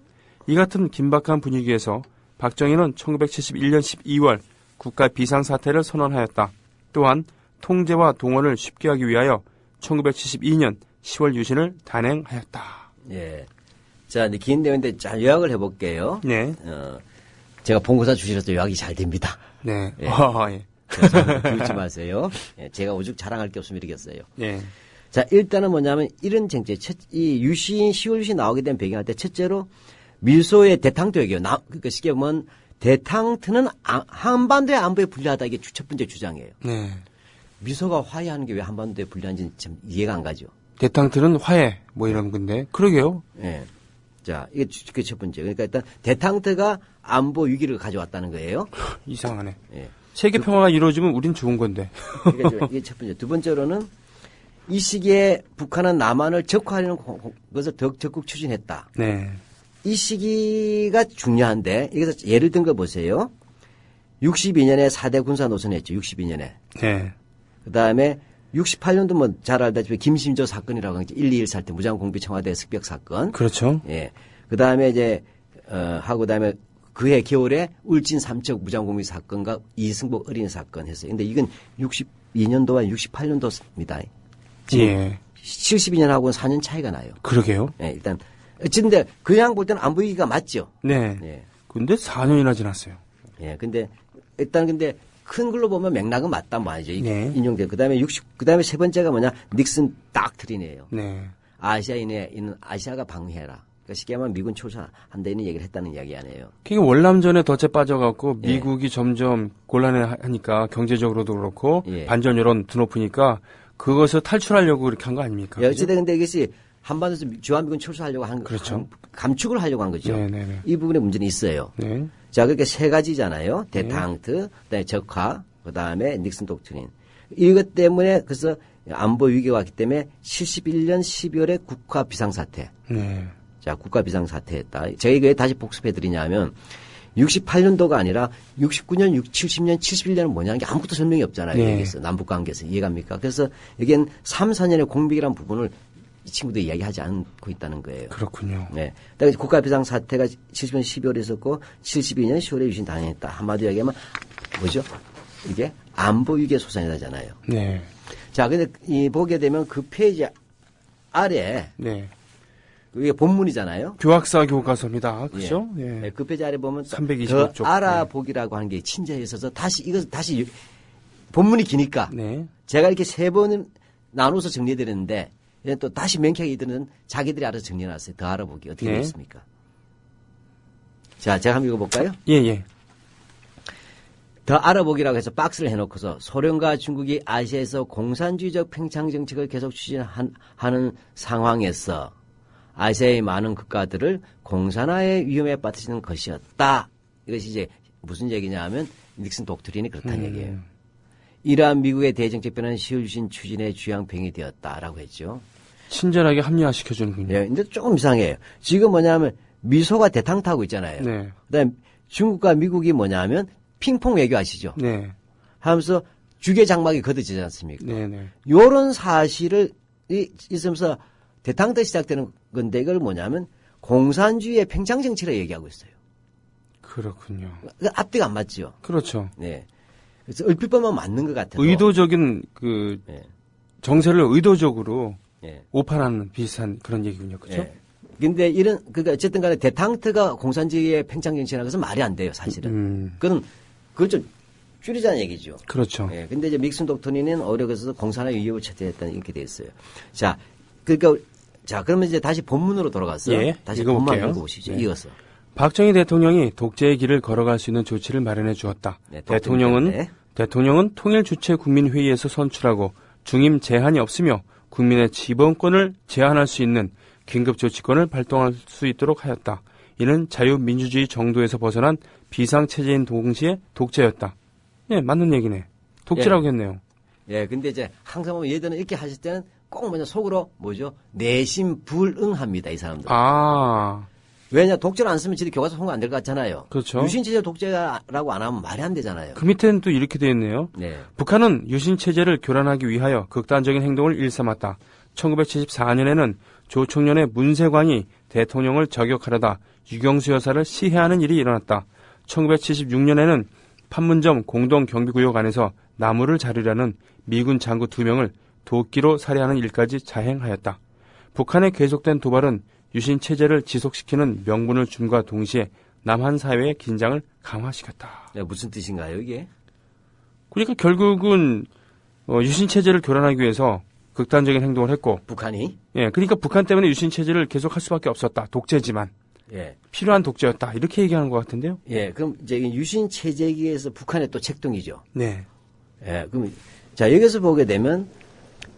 이 같은 긴박한 분위기에서 박정희는 1971년 12월 국가 비상사태를 선언하였다. 또한 통제와 동원을 쉽게 하기 위하여 1972년 10월 유신을 단행하였다. 예. 자, 이제 긴 내용인데 잘 요약을 해볼게요. 네. 제가 본고사 주시라서 요약이 잘 됩니다. 네. 예. 예. 그래서 비웃지 마세요. 예, 제가 오죽 자랑할 게 없으면 이러겠어요. 네. 자, 일단은 뭐냐면 이런 정책, 이 유신, 10월 유신 나오게 된 배경할 때 첫째로 밀소의 대탕트 외교, 그러니까 쉽게 보면 대탕트는 한반도의 안보에 불리하다 이게 첫 번째 주장이에요. 네. 미소가 화해하는 게 왜 한반도에 불리한지 참 이해가 안 가죠. 대탕트는 화해, 이런 건데. 그러게요. 예. 자, 이게 첫 번째. 그러니까 일단 대탕트가 안보 위기를 가져왔다는 거예요. 이상하네. 예. 세계 평화가 이루어지면 우린 좋은 건데. 그러니까 이게 첫 번째. 두 번째로는 이 시기에 북한은 남한을 적화하려는 것을 더욱 적극 추진했다. 네. 이 시기가 중요한데 여기서 예를 든 거 보세요. 62년에 4대 군사 노선 했죠. 62년에. 네. 그다음에 68년도 잘 알다시피 김심조 사건이라고 하죠. 1.2.1 때 무장공비 청와대 습격 사건. 그렇죠. 예. 그다음에 이제 하고 그다음에 그해 겨울에 울진 삼척 무장공비 사건과 이승복 어린이 사건 했어요. 근데 이건 62년도와 68년도입니다. 예. 72년하고는 4년 차이가 나요. 그러게요. 예, 일단 근데 그냥 볼 때는 안보 위기가 맞죠. 네. 예. 근데 4년이나 지났어요. 예. 근데 큰 걸로 보면 맥락은 맞단 말이죠. 네. 인용돼. 그다음에 세 번째가 뭐냐? 닉슨 doctrine이에요. 네. 아시아인에 있는 아시아가 방해해라. 그러니까 쉽게 말하면 미군 출사한다는 얘기를 했다는 이야기 아니에요. 그러니까 월남전에 덫에 빠져갖고 예. 미국이 점점 곤란해 하니까 경제적으로도 그렇고 예. 반전 여론 드높으니까 그것을 탈출하려고 그렇게 한 거 아닙니까? 예, 어찌됐든 근데 이것이 한반도에서 주한미군 철수하려고 그렇죠. 감축을 하려고 한 거죠. 네네네. 이 부분에 문제는 있어요. 네. 자, 그렇게 세 가지잖아요. 대탕트, 그다음에 적화, 그다음에 닉슨 독트린. 이것 때문에 그래서 안보 위기가 왔기 때문에 71년 12월에 국가 비상사태. 네. 자, 국가 비상사태였다. 제가 이거 왜 다시 복습해 드리냐면 68년도가 아니라 69년, 70년, 71년은 뭐냐는 게 아무것도 설명이 없잖아요. 네. 여기서 남북 관계에서 이해갑니까? 그래서 여기엔 3, 4년의 공백이라는 부분을 이 친구들이 이야기하지 않고 있다는 거예요. 그렇군요. 네. 그다음에 국가 비상 사태가 70년 12월에 있었고 72년 10월에 유신 당했다. 한마디로 얘기하면 뭐죠? 이게 안보 위기의 소산이라잖아요. 네. 자, 근데 이 보게 되면 그 페이지 아래 네. 이게 본문이잖아요. 교학사 교과서입니다. 그죠? 예. 예. 네, 그 페이지 아래 보면 325 쪽. 더 알아보기라고 하는 게 친자에 있어서 다시 이것을 다시 본문이 기니까 네. 제가 이렇게 세 번 나눠서 정리해 드렸는데 또 다시 명쾌하게 이들은 자기들이 알아서 정리해 놨어요. 더 알아보기 어떻게 네. 되어 있습니까? 자, 제가 한번 읽어볼까요? 예, 예. 더 알아보기라고 해서 박스를 해놓고서 소련과 중국이 아시아에서 공산주의적 팽창 정책을 계속 추진하는 상황에서 아시아의 많은 국가들을 공산화의 위험에 빠뜨리는 것이었다. 이것이 이제 무슨 얘기냐 하면 닉슨 독트린이 그렇다는 얘기예요. 이러한 미국의 대정책 변화는 시울신 추진의 주양병이 되었다라고 했죠. 친절하게 합리화시켜주는군요. 예, 근데 조금 이상해요. 지금 뭐냐면 미소가 대탕타고 있잖아요. 네. 그다음에 중국과 미국이 뭐냐면 핑퐁 외교 아시죠? 네. 하면서 주계 장막이 걷어지지 않습니까? 네네. 요런 사실을 있으면서 대탕때 시작되는 건데 이걸 뭐냐면 공산주의의 팽창 정치를 얘기하고 있어요. 그렇군요. 앞뒤가 안 맞죠? 그렇죠. 네. 그래서 얼핏 보면 맞는 것 같아요. 의도적인 그 네. 정세를 의도적으로 네. 오판하는 비슷한 그런 얘기군요. 그렇죠? 네. 근데 그러니까 어쨌든 간에 대탕트가 공산주의의 팽창 정치라는 것은 말이 안 돼요, 사실은. 그걸 좀 줄이자는 얘기죠. 그렇죠. 예. 근데 이제 믹슨 독트린은 어려워서 공산화 위협을 처리했다는 이렇게 돼 있어요. 자, 그러니까 그러면 이제 다시 본문으로 돌아가서 예, 다시 읽어볼게요. 본문 읽어보시죠. 네. 이어서. 박정희 대통령이 독재의 길을 걸어갈 수 있는 조치를 마련해 주었다. 네, 대통령은 통일 주체 국민회의에서 선출하고 중임 제한이 없으며 국민의 지번권을 제한할 수 있는 긴급 조치권을 발동할 수 있도록 하였다. 이는 자유민주주의 정도에서 벗어난 비상체제인 동시에 독재였다. 예, 맞는 얘기네. 독재라고 했네요. 예, 근데 이제 항상 보면 얘들은 이렇게 하실 때는 꼭 먼저 속으로 뭐죠? 내심 불응합니다, 이 사람들. 아, 왜냐, 독재를 안 쓰면 지들 교과서 통과 안 될 것 같잖아요. 그렇죠. 유신체제 독재라고 안 하면 말이 안 되잖아요. 그 밑에는 또 이렇게 되어 있네요. 네. 북한은 유신체제를 교란하기 위하여 극단적인 행동을 일삼았다. 1974년에는 조 총련의 문세광이 대통령을 저격하려다 유경수 여사를 시해하는 일이 일어났다. 1976년에는 판문점 공동경비구역 안에서 나무를 자르려는 미군 장교 2명을 도끼로 살해하는 일까지 자행하였다. 북한의 계속된 도발은 유신체제를 지속시키는 명분을 줌과 동시에 남한 사회의 긴장을 강화시켰다. 네, 무슨 뜻인가요, 이게? 그러니까 결국은 유신체제를 교란하기 위해서 극단적인 행동을 했고, 북한이? 예, 그러니까 북한 때문에 유신체제를 계속할 수밖에 없었다. 독재지만 예. 필요한 독재였다. 이렇게 얘기하는 것 같은데요. 예, 그럼 이제 유신체제기에서 북한의 또 책동이죠. 네, 예, 그럼 자 여기서 보게 되면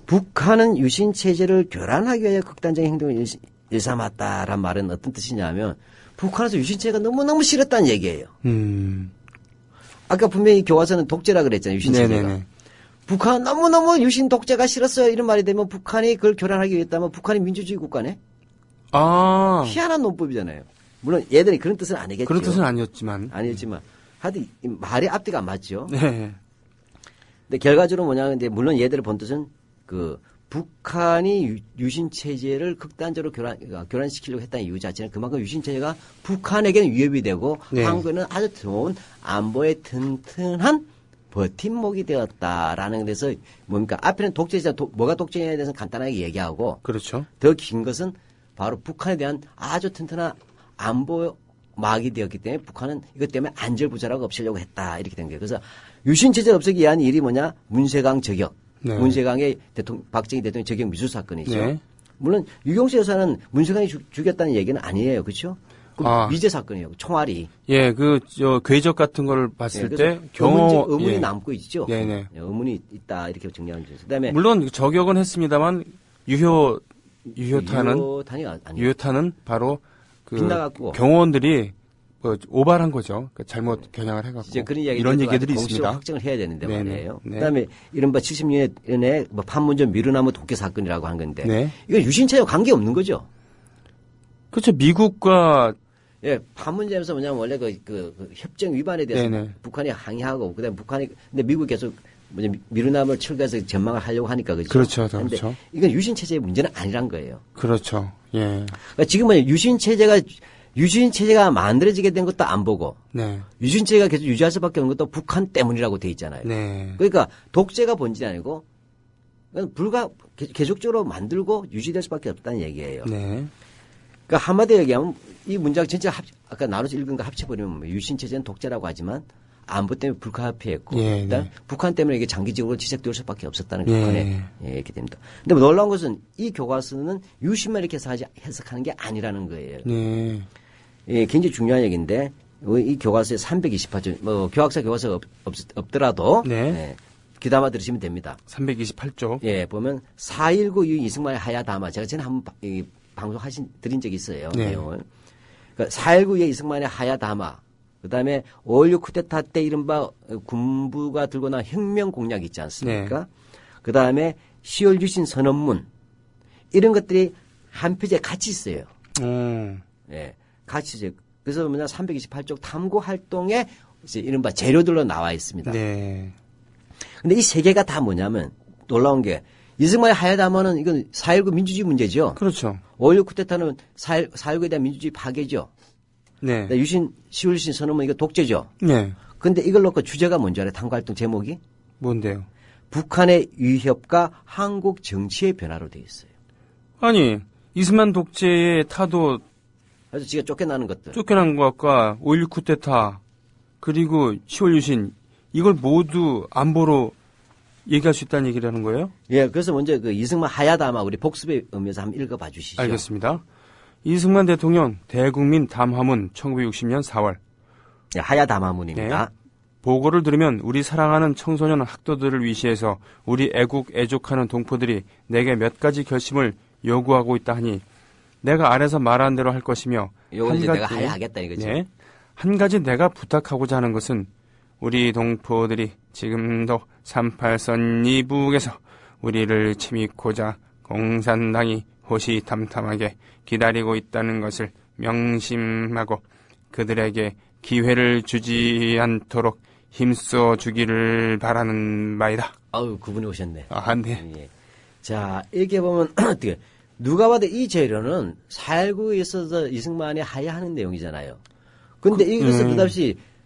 북한은 유신체제를 교란하기 위해 극단적인 행동을 일삼았다란 말은 어떤 뜻이냐면 북한에서 유신체제가 너무너무 싫었다는 얘기예요. 아까 분명히 교과서는 독재라 그랬잖아요. 유신체제가. 네네네. 북한은 너무너무 유신 독재가 싫었어요. 이런 말이 되면 북한이 그걸 교란하기 위해 했다면 북한이 민주주의 국가네? 아, 희한한 논법이잖아요. 물론 얘들이 그런 뜻은 아니겠죠. 그런 뜻은 아니었지만. 아니었지만 하여튼 이 말의 앞뒤가 안 맞죠. 네, 근데 결과적으로 뭐냐면 이제 물론 얘들을 본 뜻은 그 북한이 유신 체제를 극단적으로 교란시키려고 했다는 이유 자체는 그만큼 유신 체제가 북한에게는 위협이 되고 네. 한국에는 아주 좋은 안보에 튼튼한 버팀목이 되었다라는 데서 뭡니까 앞에는 독재자 뭐가 독재에 대해서 간단하게 얘기하고 그렇죠. 더 긴 것은 바로 북한에 대한 아주 튼튼한 안보 막이 되었기 때문에 북한은 이것 때문에 안절부절하고 없애려고 했다 이렇게 된 거예요. 그래서 유신 체제 없애기 위한 일이 뭐냐 문세광 저격. 네. 문세광의 박정희 대통령 저격 미수 사건이죠. 네. 물론 유경수 여사는 문세광이 죽였다는 얘기는 아니에요, 그렇죠? 미제 사건이에요, 총알이. 예, 궤적 같은 걸 봤을 네, 때 의문이 예. 남고 있죠. 네네. 의문이 있다 이렇게 정리하는 거죠. 그다음에 물론 저격은 했습니다만 유효 유효탄이 아니에요. 유효탄은 바로 그 빗나갔고 경호원들이 뭐 오발한 거죠. 그러니까 잘못 겨냥을 해갖고 이제 그런 이야기 이런 얘기들이 공식으로 있습니다. 확정을 해야 되는데 네네. 말이에요. 네. 그다음에 이른바 70년에 뭐 판문점 미르나무 독재 사건이라고 한 건데 네. 이건 유신체와 관계 없는 거죠. 그렇죠. 미국과 예, 판문점에서 뭐냐면 원래 그 협정 위반에 대해서 네네. 북한이 항의하고 그다음에 근데 미국이 계속 미르나무를 철거해서 전망을 하려고 하니까 그렇죠. 그렇죠. 근데 그렇죠. 이건 유신 체제의 문제는 아니란 거예요. 그렇죠. 예. 그러니까 지금은 유신 체제가 만들어지게 된 것도 안 보고 네. 유신 체제가 계속 유지할 수밖에 없는 것도 북한 때문이라고 돼 있잖아요. 네. 그러니까 독재가 본질이 아니고 그건 계속적으로 만들고 유지될 수밖에 없다는 얘기예요. 네. 그러니까 한마디로 얘기하면 이 문장 전체 아까 나눠서 읽은 거 합쳐버리면 유신 체제는 독재라고 하지만 안보 때문에 불가피했고 예, 일단 네. 북한 때문에 이게 장기적으로 지속될 수밖에 없었다는 예. 북한에 이렇게 됩니다. 근데 뭐 놀라운 것은 이 교과서는 유신만 이렇게 해석하는 게 아니라는 거예요. 네. 예, 굉장히 중요한 얘기인데 이 교과서에 328조 뭐 교학사 교과서 없더라도 네. 예, 귀담아 들으시면 됩니다. 328쪽. 예, 보면 4.19 이후 이승만의 하야담화 제가 전에 한번 방송 드린 적이 있어요. 네. 내용을. 그러니까 4.19 이후 이승만의 하야담화 그다음에 5.16 쿠데타 때 이른바 군부가 들고 나온 혁명 공약 있지 않습니까? 네. 그다음에 10월 유신 선언문 이런 것들이 한 페이지에 같이 있어요. 예, 같이 있어요. 그래서 뭐냐 328쪽 탐구 활동에 이제 이른바 재료들로 나와 있습니다. 네. 근데 이 세 개가 다 뭐냐면 놀라운 게 이승만의 하야담화는 이건 4.19 민주주의 문제죠. 그렇죠. 5.16 쿠데타는 4.19에 대한 민주주의 파괴죠. 네. 10월 유신 선언문 이거 독재죠. 네. 근데 이걸 놓고 주제가 뭔지 알아요? 탐구활동 제목이? 뭔데요? 북한의 위협과 한국 정치의 변화로 되어 있어요. 아니, 이스만 독재의 타도 그래서 지가 쫓겨나는 것들. 쫓겨난 것과 5.16 쿠데타 그리고 10월 유신 이걸 모두 안보로 얘기할 수 있다는 얘기라는 거예요? 예, 그래서 먼저 그 이승만 하야담화 우리 복습의 의미에서 한번 읽어봐 주시죠. 알겠습니다. 이승만 대통령 대국민 담화문 1960년 4월. 예, 하야담화문입니다. 네. 보고를 들으면 우리 사랑하는 청소년 학도들을 위시해서 우리 애국 애족하는 동포들이 내게 몇 가지 결심을 요구하고 있다 하니 내가 아래서 말한 대로 할 것이며 요거 이제 내가 하야하겠다 이거죠. 네, 한 가지 내가 부탁하고자 하는 것은 우리 동포들이 지금도 38선 이북에서 우리를 침입고자 공산당이 호시탐탐하게 기다리고 있다는 것을 명심하고 그들에게 기회를 주지 않도록 힘써 주기를 바라는 바이다. 아유, 그분이 오셨네. 아, 네. 예. 자, 이렇게 보면 어떻게 누가 봐도 이 재료는 4.19에 있어서 이승만이 하야하는 내용이잖아요. 근데 이것은 그다음에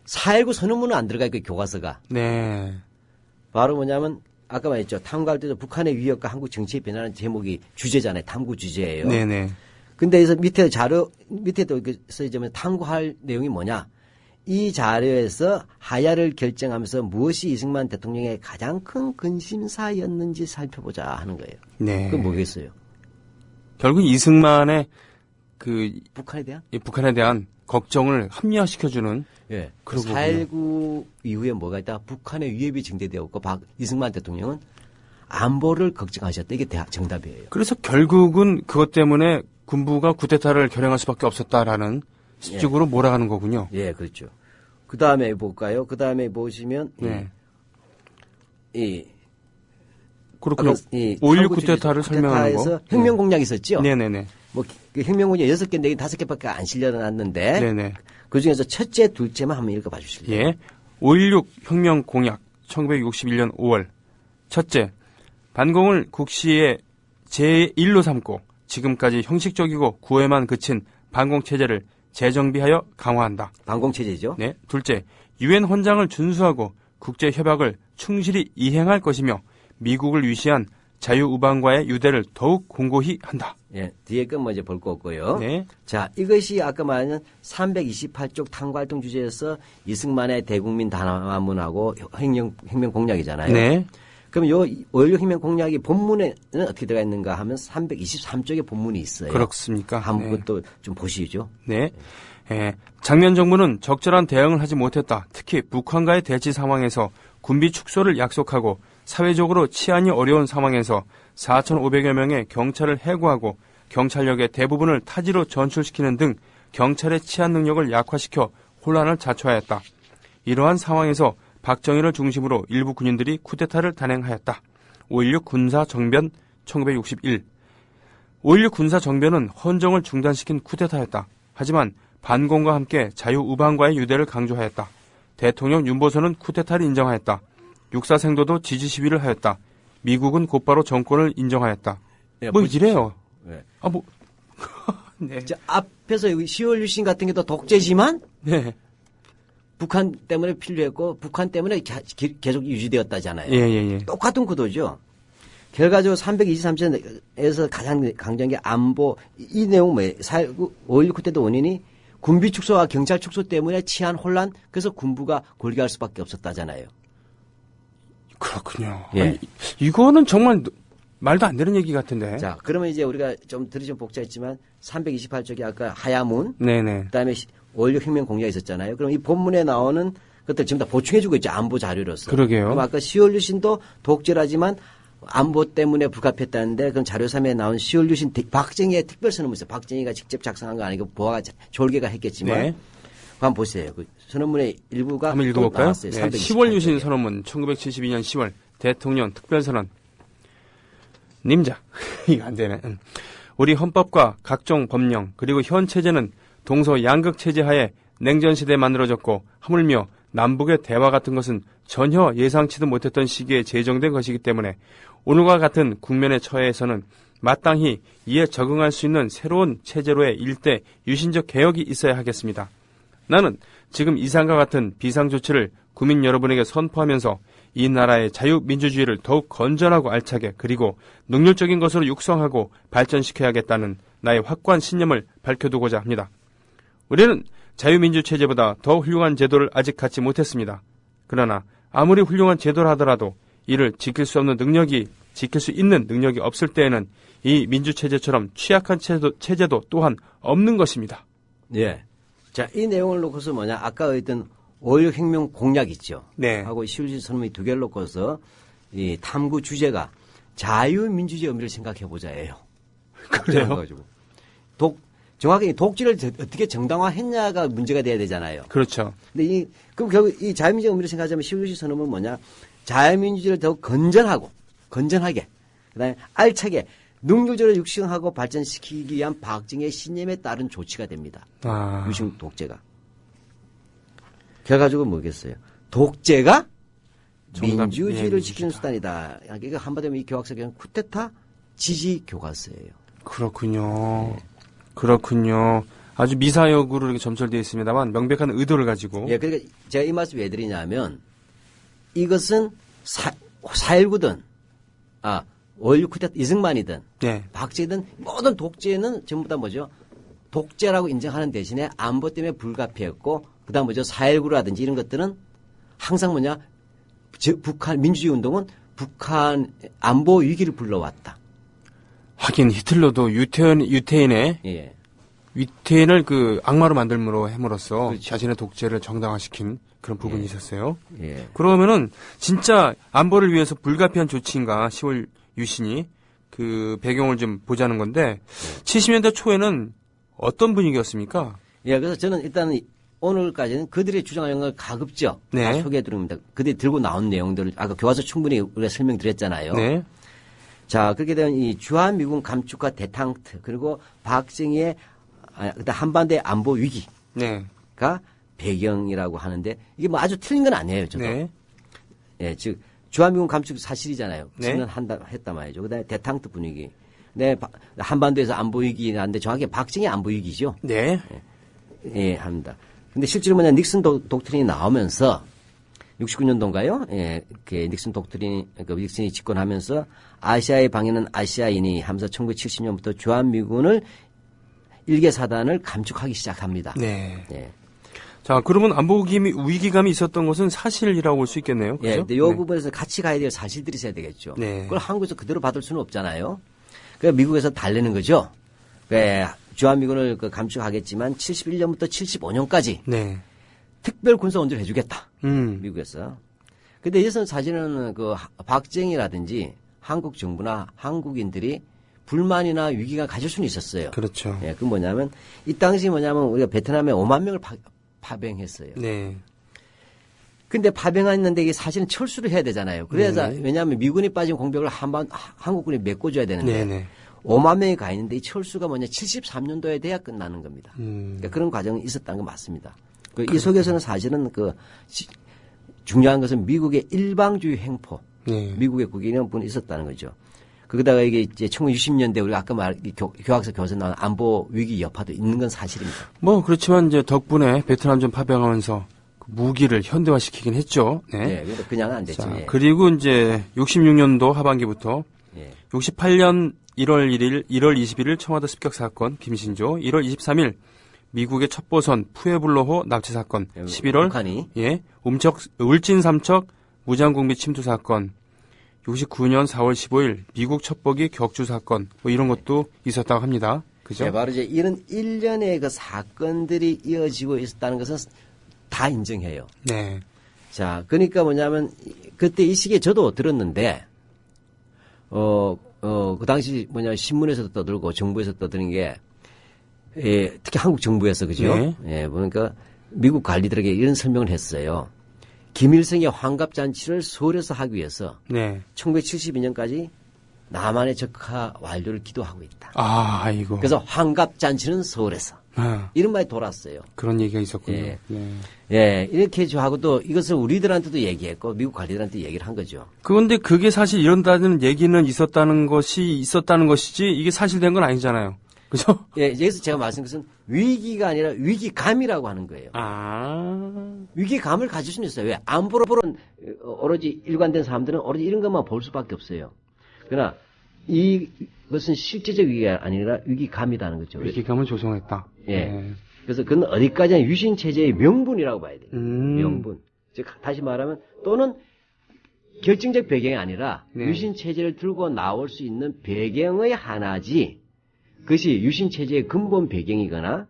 4.19 선언문은 안 들어가 있고 교과서가. 네. 바로 뭐냐면 아까 말했죠. 탐구할 때도 북한의 위협과 한국 정치의 변화는 제목이 주제잖아요. 탐구 주제예요. 네네. 근데 여기서 밑에 자료, 밑에도 써있자면 탐구할 내용이 뭐냐. 이 자료에서 하야를 결정하면서 무엇이 이승만 대통령의 가장 큰 근심사였는지 살펴보자 하는 거예요. 네. 그건 뭐겠어요? 결국 이승만의 북한에 대한 걱정을 합리화시켜주는 예. 그런 4.19 이후에 뭐가 있다? 북한의 위협이 증대되었고 이승만 대통령은 안보를 걱정하셨다. 이게 정답이에요. 그래서 결국은 그것 때문에 군부가 쿠데타를 결행할 수밖에 없었다라는 식으로 몰아가는 거군요. 예, 그렇죠. 그 다음에 볼까요? 그 다음에 보시면 네. 그렇군요. 5.16 쿠데타를 설명하는 거. 혁명 공약이 있었죠? 네네네. 그 혁명 공약 6개, 4개, 5개밖에 안 실려놨는데 네네. 그 중에서 첫째, 둘째만 한번 읽어봐 주실래요? 예. 5.16 혁명 공약 1961년 5월. 첫째, 반공을 국시의 제1로 삼고 지금까지 형식적이고 구애만 그친 반공체제를 재정비하여 강화한다. 반공체제죠. 네. 둘째, 유엔 헌장을 준수하고 국제협약을 충실히 이행할 것이며 미국을 위시한 자유우방과의 유대를 더욱 공고히 한다. 예, 뒤에 건 먼저 볼 거 없고요. 네. 자, 이것이 아까 말한 328쪽 탐구활동 주제에서 이승만의 대국민 담화문하고 혁명 공약이잖아요. 네. 그럼 요 5.16 혁명 공약이 본문에는 어떻게 들어가 있는가 하면 323쪽에 본문이 있어요. 그렇습니까? 한번 또 좀 보시죠. 네. 작년 정부는 적절한 대응을 하지 못했다. 특히 북한과의 대치 상황에서 군비 축소를 약속하고 사회적으로 치안이 어려운 상황에서 4,500여 명의 경찰을 해고하고 경찰력의 대부분을 타지로 전출시키는 등 경찰의 치안 능력을 약화시켜 혼란을 자초하였다. 이러한 상황에서 박정희를 중심으로 일부 군인들이 쿠데타를 단행하였다. 5.16 군사정변 1961. 5.16 군사정변은 헌정을 중단시킨 쿠데타였다. 하지만 반공과 함께 자유우방과의 유대를 강조하였다. 대통령 윤보선은 쿠데타를 인정하였다. 육사생도도 지지 시위를 하였다. 미국은 곧바로 정권을 인정하였다. 네, 뭐 이래요. 네. 네. 자, 앞에서 10월 유신 같은 게 또 독재지만 네. 북한 때문에 필요했고 북한 때문에 계속 유지되었다잖아요. 예. 똑같은 구도죠. 결과적으로 323조에서 가장 강조한 게 안보. 이 내용 뭐예요? 5.16 쿠데타 원인이 군비 축소와 경찰 축소 때문에 치안 혼란, 그래서 군부가 골기할 수밖에 없었다잖아요. 그렇군요. 예. 아니, 이거는 정말 말도 안 되는 얘기 같은데. 자, 그러면 이제 우리가 좀 복잡했지만 328쪽이 아까 하야문, 네네. 그다음에 5.16 혁명 공약이 있었잖아요. 그럼 이 본문에 나오는 것들 지금 다 보충해주고 있죠. 안보 자료로서. 그러게요. 그럼 아까 10월 유신도 독재라지만 안보 때문에 불가피했다는데, 그럼 자료 3에 나온 10월 유신 박정희의 특별선언문 있어요. 박정희가 직접 작성한 거 아니고 보아가 졸개가 했겠지만. 네. 한번 보세요. 그 선언문의 일부가 한번 읽어볼까요? 나왔어요. 네, 10월 유신 선언문 1972년 10월 대통령 특별선언. 님자. 이거 안 되네. 우리 헌법과 각종 법령 그리고 현 체제는 동서 양극 체제 하에 냉전시대에 만들어졌고 하물며 남북의 대화 같은 것은 전혀 예상치도 못했던 시기에 제정된 것이기 때문에 오늘과 같은 국면에 처해서는 마땅히 이에 적응할 수 있는 새로운 체제로의 일대 유신적 개혁이 있어야 하겠습니다. 나는 지금 이상과 같은 비상조치를 국민 여러분에게 선포하면서 이 나라의 자유민주주의를 더욱 건전하고 알차게 그리고 능률적인 것으로 육성하고 발전시켜야겠다는 나의 확고한 신념을 밝혀두고자 합니다. 우리는 자유민주체제보다 더 훌륭한 제도를 아직 갖지 못했습니다. 그러나 아무리 훌륭한 제도라 하더라도 이를 지킬 수 있는 능력이 없을 때에는 이 민주체제처럼 취약한 체제도 또한 없는 것입니다. 예. 자, 이 내용을 놓고서 뭐냐, 아까 했던 5.16 혁명 공약 있죠. 네. 하고 10월 유신 선언이 두 개를 놓고서 이 탐구 주제가 자유민주주의 의미를 생각해보자예요. 그래요? 정확히 독재를 어떻게 정당화했냐가 문제가 돼야 되잖아요. 그렇죠. 근데 그럼 결국 이 자유민주주의 의미를 생각하자면 10월 유신 선언은 뭐냐, 자유민주주의를 더욱 건전하게, 그다음에 알차게, 능률적으로 육성하고 발전시키기 위한 박정희의 신념에 따른 조치가 됩니다. 유신 독재가. 결과적으로 뭐겠어요? 독재가 민주주의를 지키는 수단이다. 이거 한마디로 이 교과서는 쿠데타 지지 교과서예요. 그렇군요. 네. 그렇군요. 아주 미사역으로 이렇게 점철되어 있습니다만 명백한 의도를 가지고. 예, 그러니까 제가 이 말씀 왜 드리냐면 이것은 4.19든 5.16 쿠데타 이승만이든 네. 박정희든 모든 독재는 전부 다 뭐죠? 독재라고 인정하는 대신에 안보 때문에 불가피했고 그다음 뭐죠? 4.19라든지 이런 것들은 항상 뭐냐? 북한 민주주의 운동은 북한 안보 위기를 불러왔다. 하긴 히틀러도 유태인의 예. 유태인을 그 악마로 만들므로 해물었어 그렇죠. 자신의 독재를 정당화시킨 그런 부분이 예. 있었어요. 예. 그러면은 진짜 안보를 위해서 불가피한 조치인가 10월 유신이 그 배경을 좀 보자는 건데 70년대 초에는 어떤 분위기였습니까? 예, 그래서 저는 일단 오늘까지는 그들의 주장하는 걸 가급적 네. 다 소개해드립니다. 그들이 들고 나온 내용들을 아까 교과서 충분히 우리가 설명드렸잖아요. 네. 자, 그렇게 되면 이 주한미군 감축과 데탕트 그리고 박정희의 한반도의 안보 위기가 네. 배경이라고 하는데 이게 뭐 아주 틀린 건 아니에요, 저도. 네. 예, 즉 주한미군 감축 사실이잖아요. 네. 지는 했단 말이죠. 그다음에 데탕트 분위기. 네, 한반도에서 안보 위기라는데 정확히 박정희 안보 위기죠. 네. 예, 합니다. 근데 실제로 뭐냐, 닉슨 독트린이 나오면서 69년도인가요? 예, 그 닉슨 독트린, 그 닉슨이 집권하면서 아시아의 방해는 아시아인이 하면서 1970년부터 주한미군을 일개 사단을 감축하기 시작합니다. 네. 예. 자, 그러면 안보 위기감이 있었던 것은 사실이라고 볼 수 있겠네요. 그렇죠? 예, 근데 이 부분에서 같이 가야 될 사실들이 있어야 되겠죠. 네. 그걸 한국에서 그대로 받을 수는 없잖아요. 그래서 미국에서 달래는 거죠. 그 주한미군을 감축하겠지만 71년부터 75년까지 네. 특별 군사 원조를 해주겠다. 음. 미국에서. 근데 여기서 사실은 그 박정희라든지 한국 정부나 한국인들이 불만이나 위기가 가질 수는 있었어요. 그렇죠. 예, 그 뭐냐면 이 당시 뭐냐면 우리가 베트남에 5만 명을 파병했어요. 네. 근데 파병했는데 이게 사실은 철수를 해야 되잖아요. 그래서 네. 왜냐하면 미군이 빠진 공백을 한국군이 메꿔줘야 되는데 네네. 5만 명이 가 있는데 이 철수가 뭐냐 73년도에 돼야 끝나는 겁니다. 그러니까 그런 과정이 있었다는 건 맞습니다. 이 속에서는 사실은 중요한 것은 미국의 일방주의 행포, 네. 미국의 국인은 분이 있었다는 거죠. 거기다가 이게 이제 1960년대 우리가 아까 교학서 교과서 나온 안보 위기 여파도 있는 건 사실입니다. 뭐 그렇지만 이제 덕분에 베트남전 파병하면서 무기를 현대화시키긴 했죠. 네. 네, 근데 그냥은 안 됐죠. 자, 예. 그리고 이제 66년도 하반기부터 예. 68년 1월 1일, 1월 21일 청와대 습격 사건 김신조, 1월 23일 미국의 첩보선 푸에블로호 납치 사건, 11월 북한이 예, 울진 삼척 무장공비 침투 사건, 69년 4월 15일 미국 첩보기 격추 사건 뭐 이런 것도 있었다고 합니다. 그죠? 네, 바로 이제 이런 일련의 그 사건들이 이어지고 있었다는 것은 다 인정해요. 네. 자, 그러니까 뭐냐면 그때 이 시기에 저도 들었는데 그 당시 신문에서도 떠들고 정부에서 떠드는 게 예, 특히 한국 정부에서 그죠? 네. 예, 보니까 미국 관리들에게 이런 설명을 했어요. 김일성의 환갑잔치를 서울에서 하기 위해서 네. 1972년까지 남한의 적화 완료를 기도하고 있다. 아, 아이고. 그래서 환갑잔치는 서울에서. 아, 이런 말이 돌았어요. 그런 얘기가 있었군요. 예. 네. 예, 이렇게 하고 또 이것을 우리들한테도 얘기했고 미국 관리들한테 얘기를 한 거죠. 그런데 그게 사실 이런다는 얘기는 있었다는 것이지 이게 사실된 건 아니잖아요. 그죠? 예, 여기서 제가 말씀드린 것은 위기가 아니라 위기감이라고 하는 거예요. 아. 위기감을 가질 수는 있어요. 왜? 안보로는 오로지 일관된 사람들은 오로지 이런 것만 볼 수밖에 없어요. 그러나 이것은 실제적 위기가 아니라 위기감이라는 거죠. 위기감을 조성했다. 예. 네. 그래서 그건 어디까지나 유신체제의 명분이라고 봐야 돼요. 명분. 즉, 다시 말하면 또는 결정적 배경이 아니라 네. 유신체제를 들고 나올 수 있는 배경의 하나지 그것이 유신체제의 근본 배경이거나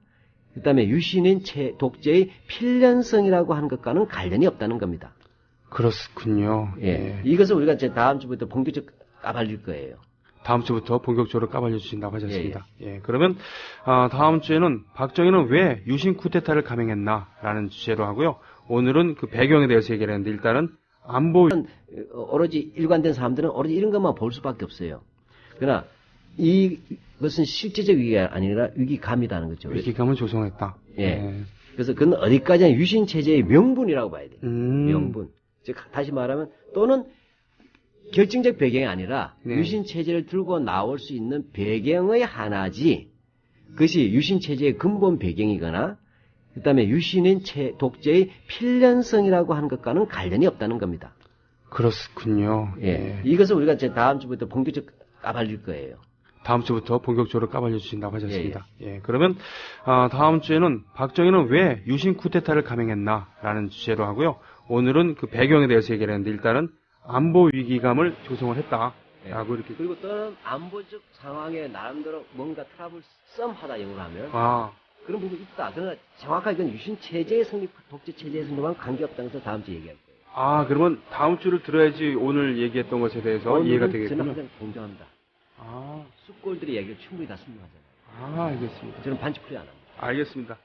그 다음에 유신인 독재의 필연성이라고 하는 것과는 관련이 없다는 겁니다. 그렇군요. 예. 예. 이것을 우리가 이제 다음 주부터 본격적으로 까발릴 거예요. 다음 주부터 본격적으로 까발려 주신다고 하셨습니다. 예. 그러면 다음 주에는 박정희는 왜 유신 쿠데타를 감행했나라는 주제로 하고요. 오늘은 그 배경에 대해서 얘기를 했는데 일단은 안보 오로지 일관된 사람들은 오로지 이런 것만 볼 수밖에 없어요. 그러나 이것은 실제적 위기가 아니라 위기감이라는 거죠. 위기감을 조성했다. 예. 그래서 그건 어디까지나 유신체제의 명분이라고 봐야 돼요. 음. 명분. 즉, 다시 말하면 또는 결정적 배경이 아니라 네. 유신체제를 들고 나올 수 있는 배경의 하나지 그것이 유신체제의 근본 배경이거나 그 다음에 유신인 독재의 필연성이라고 하는 것과는 관련이 없다는 겁니다. 그렇군요. 예. 이것을 우리가 이제 다음 주부터 본격적으로 까발릴 거예요. 다음 주부터 본격적으로 까발려 주신다고 하셨습니다. 예. 그러면 다음 주에는 박정희는 왜 유신 쿠데타를 감행했나라는 주제로 하고요. 오늘은 그 배경에 대해서 얘기를 했는데 일단은 안보 위기감을 조성을 했다라고 이렇게. 그리고 또는 안보적 상황에 나름대로 뭔가 트러블 썸하다 영어로 하면 그런 부분이 있다. 그러나 정확하게 이건 유신 체제의 성립, 독재 체제의 성립과는 관계없다는 것을 다음 주에 얘기할 거예요. 그러면 다음 주를 들어야지 오늘 얘기했던 것에 대해서 이해가 되겠군요. 저는 항상 공정합니다. 숫골들의 얘기를 충분히 다 순응하잖아요. 알겠습니다. 저는 반칙풀이 안 합니다. 알겠습니다.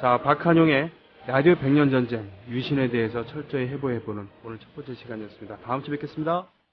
자, 박한용의 라디오 100년 전쟁, 유신에 대해서 철저히 해부해보는 오늘 첫 번째 시간이었습니다. 다음 주에 뵙겠습니다.